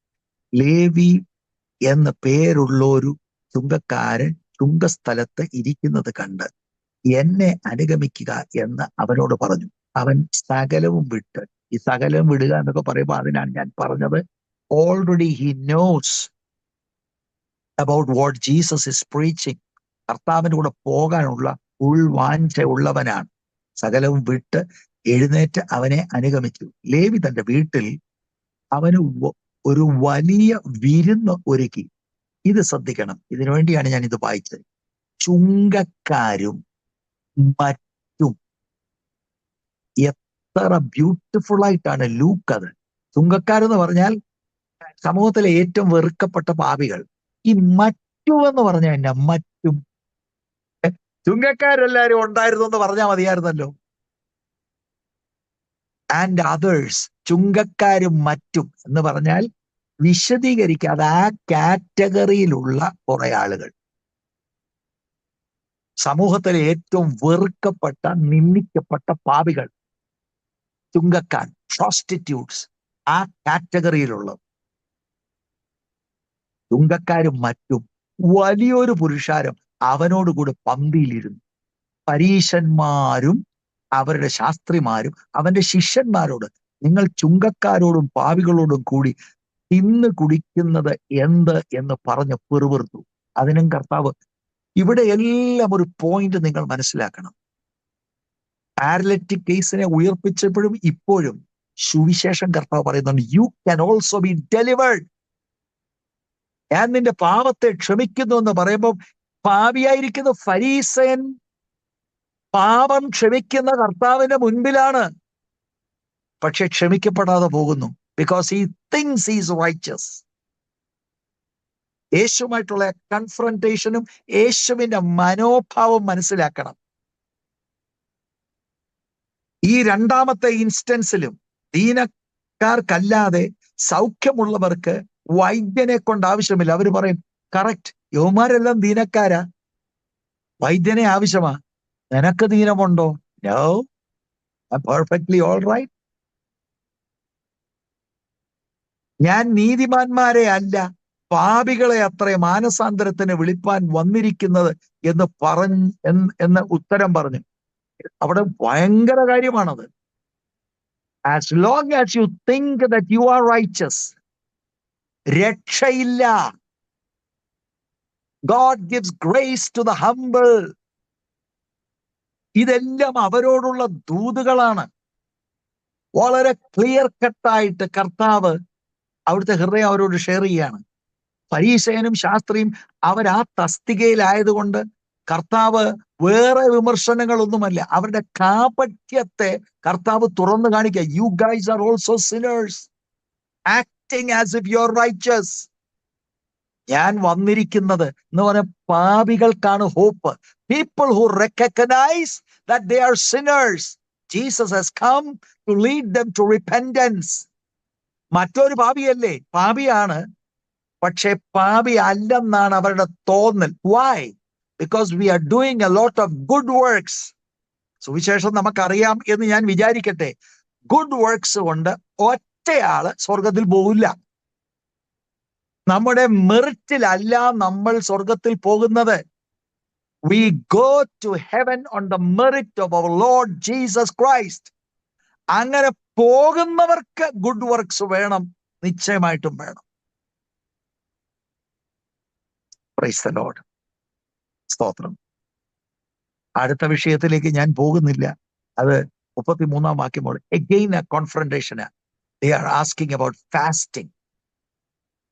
Speaker 1: ലേവി എന്ന പേരുള്ള ഒരു ചുങ്കക്കാരൻ ചുങ്കസ്ഥലത്ത് ഇരിക്കുന്നത് കണ്ട് എന്നെ അനുഗമിക്കുക എന്ന് അവനോട് പറഞ്ഞു. അവൻ സകലവും വിട്ട്, ഈ സകലവും വിടുക എന്നൊക്കെ പറയുമ്പോൾ അതിനാണ് ഞാൻ പറഞ്ഞത്, already he knows about what Jesus is preaching. കർത്താവിന്റെ കൂടെ പോകാനുള്ള ഉൾവാഞ്ച ഉള്ളവനാണ്. സകലവും വിട്ട് എഴുന്നേറ്റ് അവനെ അനുഗമിച്ചു. ലേവി തന്റെ വീട്ടിൽ അവന് ഒരു വലിയ വിരുന്ന് ഒരുക്കി. ഇത് ശ്രദ്ധിക്കണം, ഇതിനു വേണ്ടിയാണ് ഞാൻ ഇത് വായിച്ചത്. ചുങ്കക്കാരും മറ്റും. എത്ര ബ്യൂട്ടിഫുൾ ആയിട്ടാണ് ലൂക്ക് അത്. ചുങ്കക്കാരെന്ന് പറഞ്ഞാൽ സമൂഹത്തിലെ ഏറ്റവും വെറുക്കപ്പെട്ട പാപികൾ. ഈ മറ്റു എന്ന് പറഞ്ഞാൽ എന്നാ? മറ്റും. ചുങ്കക്കാരെല്ലാരും ഉണ്ടായിരുന്നു എന്ന് പറഞ്ഞാൽ മതിയായിരുന്നല്ലോ. ആൻഡ് അതേഴ്സ്, ചുങ്കക്കാരും മറ്റും എന്ന് പറഞ്ഞാൽ വിശദീകരിക്കാതെ ആ കാറ്റഗറിയിലുള്ള കുറെ ആളുകൾ. സമൂഹത്തിലെ ഏറ്റവും വെറുക്കപ്പെട്ട നിന്ദിക്കപ്പെട്ട പാപികൾ, ചുങ്കക്കാർ, പ്രോസ്റ്റിറ്റ്യൂട്ട്സ്, ആ കാറ്റഗറിയിലുള്ള ചുങ്കക്കാരും മറ്റും വലിയൊരു പുരുഷാരം അവനോടുകൂടെ പന്തിയിലിരുന്നു. പരീശന്മാരും അവരുടെ ശാസ്ത്രിമാരും അവന്റെ ശിഷ്യന്മാരോട്, നിങ്ങൾ ചുങ്കക്കാരോടും പാപികളോടും കൂടി തിന്ന് കുടിക്കുന്നത് എന്ത് എന്ന് പറഞ്ഞ് പിറുപിറുത്തു. അതിനും കർത്താവ് ഇവിടെ എല്ലാം ഒരു പോയിന്റ് നിങ്ങൾ മനസ്സിലാക്കണം. പാരലറ്റിക് കേസിനെ ഉയർപ്പിച്ചപ്പോഴും ഇപ്പോഴും സുവിശേഷം കർത്താവ് പറയുന്നുണ്ട്, you can also be delivered. ഞാൻ നിന്റെ പാപത്തെ ക്ഷമിക്കുന്നു എന്ന് പറയുമ്പോൾ പാപിയായിരിക്കുന്ന ഫരീസയൻ പാപം ക്ഷമിക്കുന്ന കർത്താവിന്റെ മുൻപിലാണ്, പക്ഷെ ക്ഷമിക്കപ്പെടാതെ പോകുന്നു. Because he thinks he's righteous. യേശുമായിട്ടുള്ള കൺഫ്രണ്ടേഷനും യേശുവിന്റെ മനോഭാവം മനസ്സിലാക്കണം. ഈ രണ്ടാമത്തെ ഇൻസ്റ്റൻസിലും ദീനക്കാർക്കല്ലാതെ സൗഖ്യമുള്ളവർക്ക് വൈദ്യനെ കൊണ്ട് ആവശ്യമില്ല. അവർ പറയും കറക്റ്റ്, യവന്മാരെല്ലാം ദീനക്കാരാ, വൈദ്യനെ ആവശ്യമാ. നിനക്ക് ദീനമുണ്ടോ? No, perfectly all right. ഞാൻ നീതിമാന്മാരെ അല്ല പാപികളെ അത്രേ മാനസാന്തരത്തിന് വിളിപ്പാൻ വന്നിരിക്കുന്നത് എന്ന് ഉത്തരം പറഞ്ഞു. അവിടെ ഭയങ്കര കാര്യമാണത്. As long as you think that you are righteous, രക്ഷയില്ല. God gives grace to the humble. ഇതെല്ലാം അവരോടുള്ള ദൂതുകളാണ്. വളരെ ക്ലിയർ കട്ടായിട്ട് കർത്താവ് അവിടുത്തെ ഹൃദയം അവരോട് ഷെയർ ചെയ്യാണ്. പരീശയനും ശാസ്ത്രിയും അവരാ തസ്തികയിലായതുകൊണ്ട് കർത്താവ് വേറെ വിമർശനങ്ങളൊന്നുമല്ല, അവരുടെ കാപട്യത്തെ കർത്താവ് തുറന്നു കാണിക്കുക. You guys are also sinners acting as if you are righteous. ഞാൻ വന്നിരിക്കുന്നത് എന്ന് പറഞ്ഞ പാപികൾക്കാണ് hope. People who recognise that they are sinners. Jesus has come to lead them to repentance. മറ്റൊരു പാപിയല്ലേ, പാപിയാണ്, പക്ഷെ പാപി അല്ലെന്നാണ് അവരുടെ തോന്നൽ. Why? Because we are doing a lot of good works. സുവിശേഷം നമുക്കറിയാം എന്ന് ഞാൻ വിചാരിക്കട്ടെ. ഗുഡ് വർക്ക്സ് കൊണ്ട് ഒറ്റയാള് സ്വർഗത്തിൽ പോകില്ല. നമ്മുടെ മെറിറ്റിലല്ല നമ്മൾ സ്വർഗത്തിൽ പോകുന്നത്. We go to heaven on the merit of our Lord Jesus Christ. അങ്ങനെ പോകുന്നവർക്ക് ഗുഡ് വർക്ക്സ് വേണം, നിശ്ചയമായിട്ടും വേണം. Price the Lord. സ്തോത്രം. അടുത്ത വിഷയത്തിലേക്ക് ഞാൻ പോകുന്നില്ല. അത് 33-ാം വാക്യം. Again a confrontation. They are asking about fasting.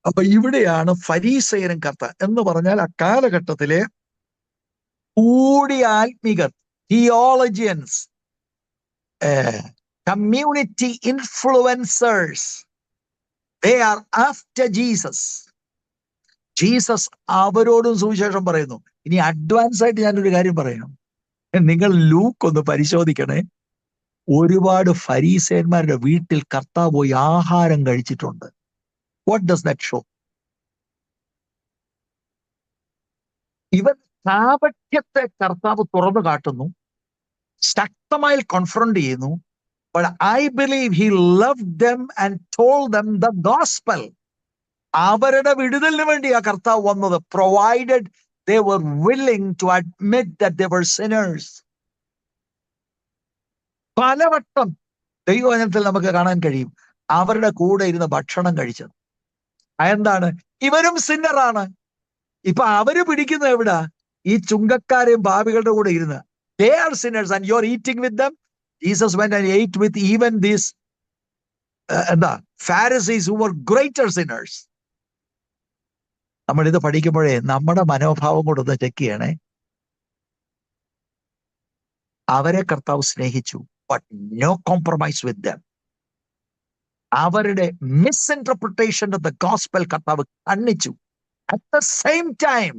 Speaker 1: അപ്പൊ ഇവിടെയാണ് ഫരീസയരും എന്ന് പറഞ്ഞാൽ അക്കാലഘട്ടത്തിലെ കൂടിയ ആത്മികർ, theologians, community influencers. They are after Jesus. Jesus അവരോടും സുവിശേഷം പറയുന്നു. ഇനി അഡ്വാൻസ് ആയിട്ട് ഞാനൊരു കാര്യം പറയാം. നിങ്ങൾ ലൂക്ക് ഒന്ന് പരിശോധിക്കണേ. ഒരുപാട് ഫരീസയന്മാരുടെ വീട്ടിൽ കർത്താവ് പോയി ആഹാരം കഴിച്ചിട്ടുണ്ട്. What does that show? ഇവൻ കാപട്യത്തെ കർത്താവ് തുറന്നു കാട്ടുന്നു, ശക്തമായി കോൺഫ്രണ്ട് ചെയ്യുന്നു. But I believe he loved them and told them the gospel. അവരുടെ വിടുതലിന് വേണ്ടിയാ കർത്താവ് വന്നത്, provided they were willing to admit that they were sinners. പലവട്ടം ദൈവവചനത്തിൽ നമുക്ക് കാണാൻ കഴിയും അവരുടെ കൂടെ ഇരുന്ന് ഭക്ഷണം കഴിച്ചത്. എന്താണ്? ഇവരും സിന്നറാണ്. ഇപ്പൊ അവര് പിടിക്കുന്നത് എവിടാ? ഈ ചുങ്കക്കാരെയും പാപികളുടെ കൂടെ ഇരുന്ന്. They are sinners and you're eating with them. Jesus went and ate with even these Pharisees who were greater sinners. നമ്മളിത് പഠിക്കുമ്പോഴേ നമ്മുടെ മനോഭാവം കൂടെ ഒന്ന് ചെക്ക് ചെയ്യണേ. അവരെ കർത്താവ് സ്നേഹിച്ചു, but no compromise with them. അവരുടെ മിസ്ഇന്റർപ്രിട്ടേഷൻ ഓഫ് ദ ഗോസ്പൽ കർത്താവ് ഖണ്ഡിച്ചു. At the same time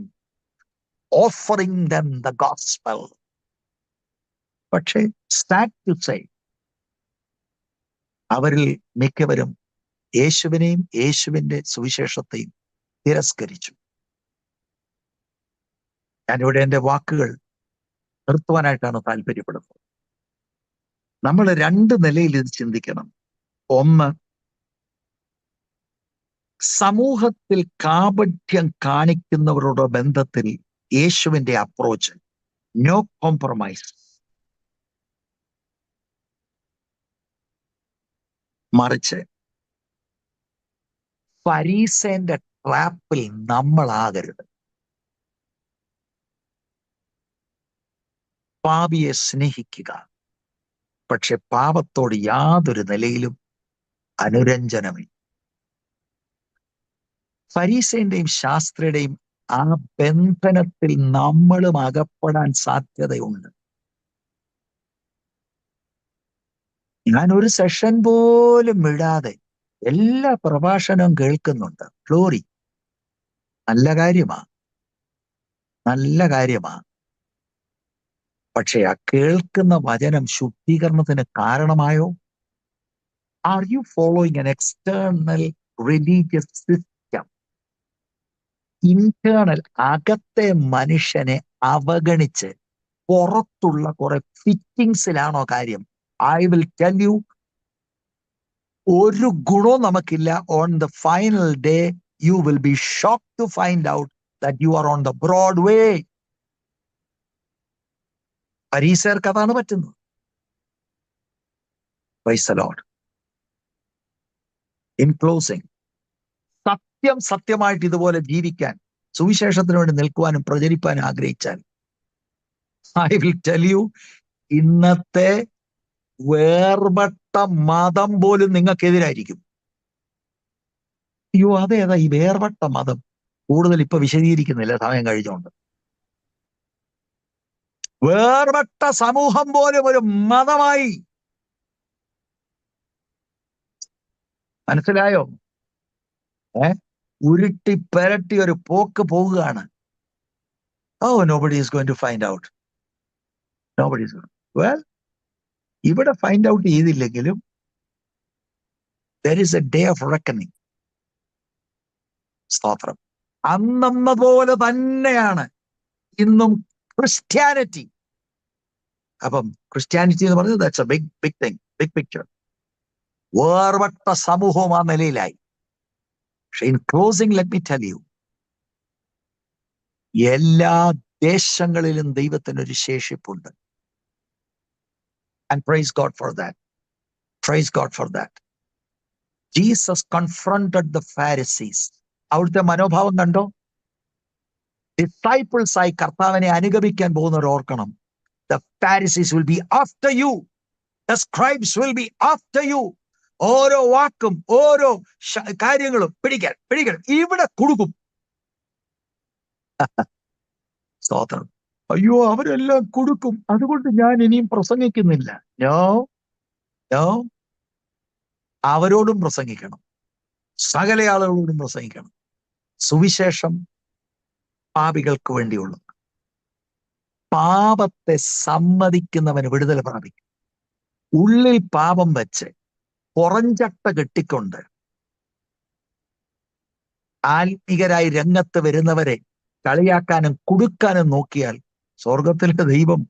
Speaker 1: offering them the gospel. പക്ഷേ sad to say, അവരിൽ മിക്കവരും യേശുവിനെയും യേശുവിന്റെ സുവിശേഷത്തെയും തിരസ്കരിച്ചു. ഞാനിവിടെ എൻ്റെ വാക്കുകൾ നിർത്തുവാനായിട്ടാണ് താല്പര്യപ്പെടുന്നത്. നമ്മൾ രണ്ട് നിലയിൽ ഇത് ചിന്തിക്കണം. ഒന്ന്, സമൂഹത്തിൽ കാപട്യം കാണിക്കുന്നവരുടെ ബന്ധത്തിൽ യേശുവിന്റെ അപ്രോച്ച് നോ കോംപ്രമൈസ്. മറിച്ച് ഫരീസേന്റെ ട്രാപ്പിൽ നമ്മളാകരുത്. പാപിയെ സ്നേഹിക്കുക, പക്ഷെ പാപത്തോട് യാതൊരു നിലയിലും അനുരഞ്ജനമില്ല. ഫരീസേന്റെയും ശാസ്ത്രിയുടെയും ആ ബന്ധനത്തിൽ നമ്മളും അകപ്പെടാൻ സാധ്യതയുണ്ട്. ഞാൻ ഒരു സെഷൻ പോലും വിടാതെ എല്ലാ പ്രഭാഷണവും കേൾക്കുന്നുണ്ട്. ഗ്ലോറി, നല്ല കാര്യമാ. പക്ഷെ ആ കേൾക്കുന്ന വചനം ശുദ്ധീകരണത്തിന് കാരണമായോ? Are you following an external religious system? Internal, അകത്തെ മനുഷ്യനെ അവഗണിച്ച് പുറത്തുള്ള കുറെ ഫിറ്റിങ്സിലാണോ കാര്യം? ഐ വിൽ ടെൽ യു, ഒരു ഗുണവും നമുക്കില്ല. On the final day you will be shock to find out that you are on the broad way. പരീശർക്ക് അതാണ് പറ്റുന്നത്. Praise the lord. In closing, സത്യമായിട്ട് ഇതുപോലെ ജീവിക്കാൻ, സുവിശേഷത്തിന് വേണ്ടി നിൽക്കുവാനും പ്രചരിപ്പാനും ആഗ്രഹിച്ചാൽ, ഐ വിൽ ടെൽ യു, ഇന്നത്തെ വേർപെട്ട മതം പോലും നിങ്ങൾക്കെതിരായിരിക്കും. അയ്യോ, അതേതാ ഈ വേർപെട്ട മതം? കൂടുതൽ ഇപ്പൊ വിശദീകരിക്കുന്നില്ല, സമയം കഴിഞ്ഞുകൊണ്ട്. വേർപെട്ട സമൂഹം പോലും ഒരു മതമായി. മനസ്സിലായോ? ഉരുട്ടി പെരട്ടി ഒരു പോക്ക് പോവുകയാണ്. nobody is going to find out. Nobody is going. Well, ഇവിടെ ഫൈൻഡ് ഔട്ട് ചെയ്തില്ലെങ്കിലും there is a day of reckoning. സ്തോത്രം. അന്നപോലെ തന്നെയാണ് ഇന്നും ക്രിസ്ത്യാനിറ്റി. അപ്പം ക്രിസ്ത്യാനിറ്റി എന്ന് പറഞ്ഞത് that's a big thing, big picture. വേർപെട്ട സമൂഹവും ആ നിലയിലായി. പക്ഷെ in closing let me tell you, എല്ലാ ദേശങ്ങളിലും ദൈവത്തിനൊരു ശേഷിപ്പുണ്ട്. And praise God for that. Praise God for that. Jesus confronted the Pharisees. അവിടുത്തെ മനോഭാവം കണ്ടോ? ഡിസൈപ്പിൾസ് ആയി കർത്താവിനെ അനുഗമിക്കാൻ പോകുന്നവർ ഓർക്കണം, the Pharisees will be after you. The scribes will be after you. ഓരോ വാക്കും ഓരോ കാര്യങ്ങളും പിടിക്കാൻ ഇവിടെ കൊടുക്കും. സ്തോത്രം. അയ്യോ, അവരെല്ലാം കൊടുക്കും, അതുകൊണ്ട് ഞാൻ ഇനിയും പ്രസംഗിക്കുന്നില്ല. നോ, അവരോടും പ്രസംഗിക്കണം, സകല ആളുകളോടും പ്രസംഗിക്കണം. സുവിശേഷം പാപികൾക്ക് വേണ്ടിയുള്ളത്. പാപത്തെ സമ്മതിക്കുന്നവന് വിടുതൽ പ്രാപിക്കും. ഉള്ളിൽ പാപം വെച്ച് പുറഞ്ചട്ട കെട്ടിക്കൊണ്ട് ആത്മീകരായി രംഗത്ത് വരുന്നവരെ കളിയാക്കാനും കുടുക്കാനും നോക്കിയാൽ സ്വർഗത്തിലെ ദൈവം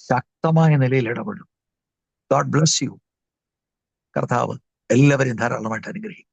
Speaker 1: ശക്തമായ നിലയിൽ ഇടപെടും. God bless you. കർത്താവ് എല്ലാവരെയും ധാരാളമായിട്ട് അനുഗ്രഹിക്കും.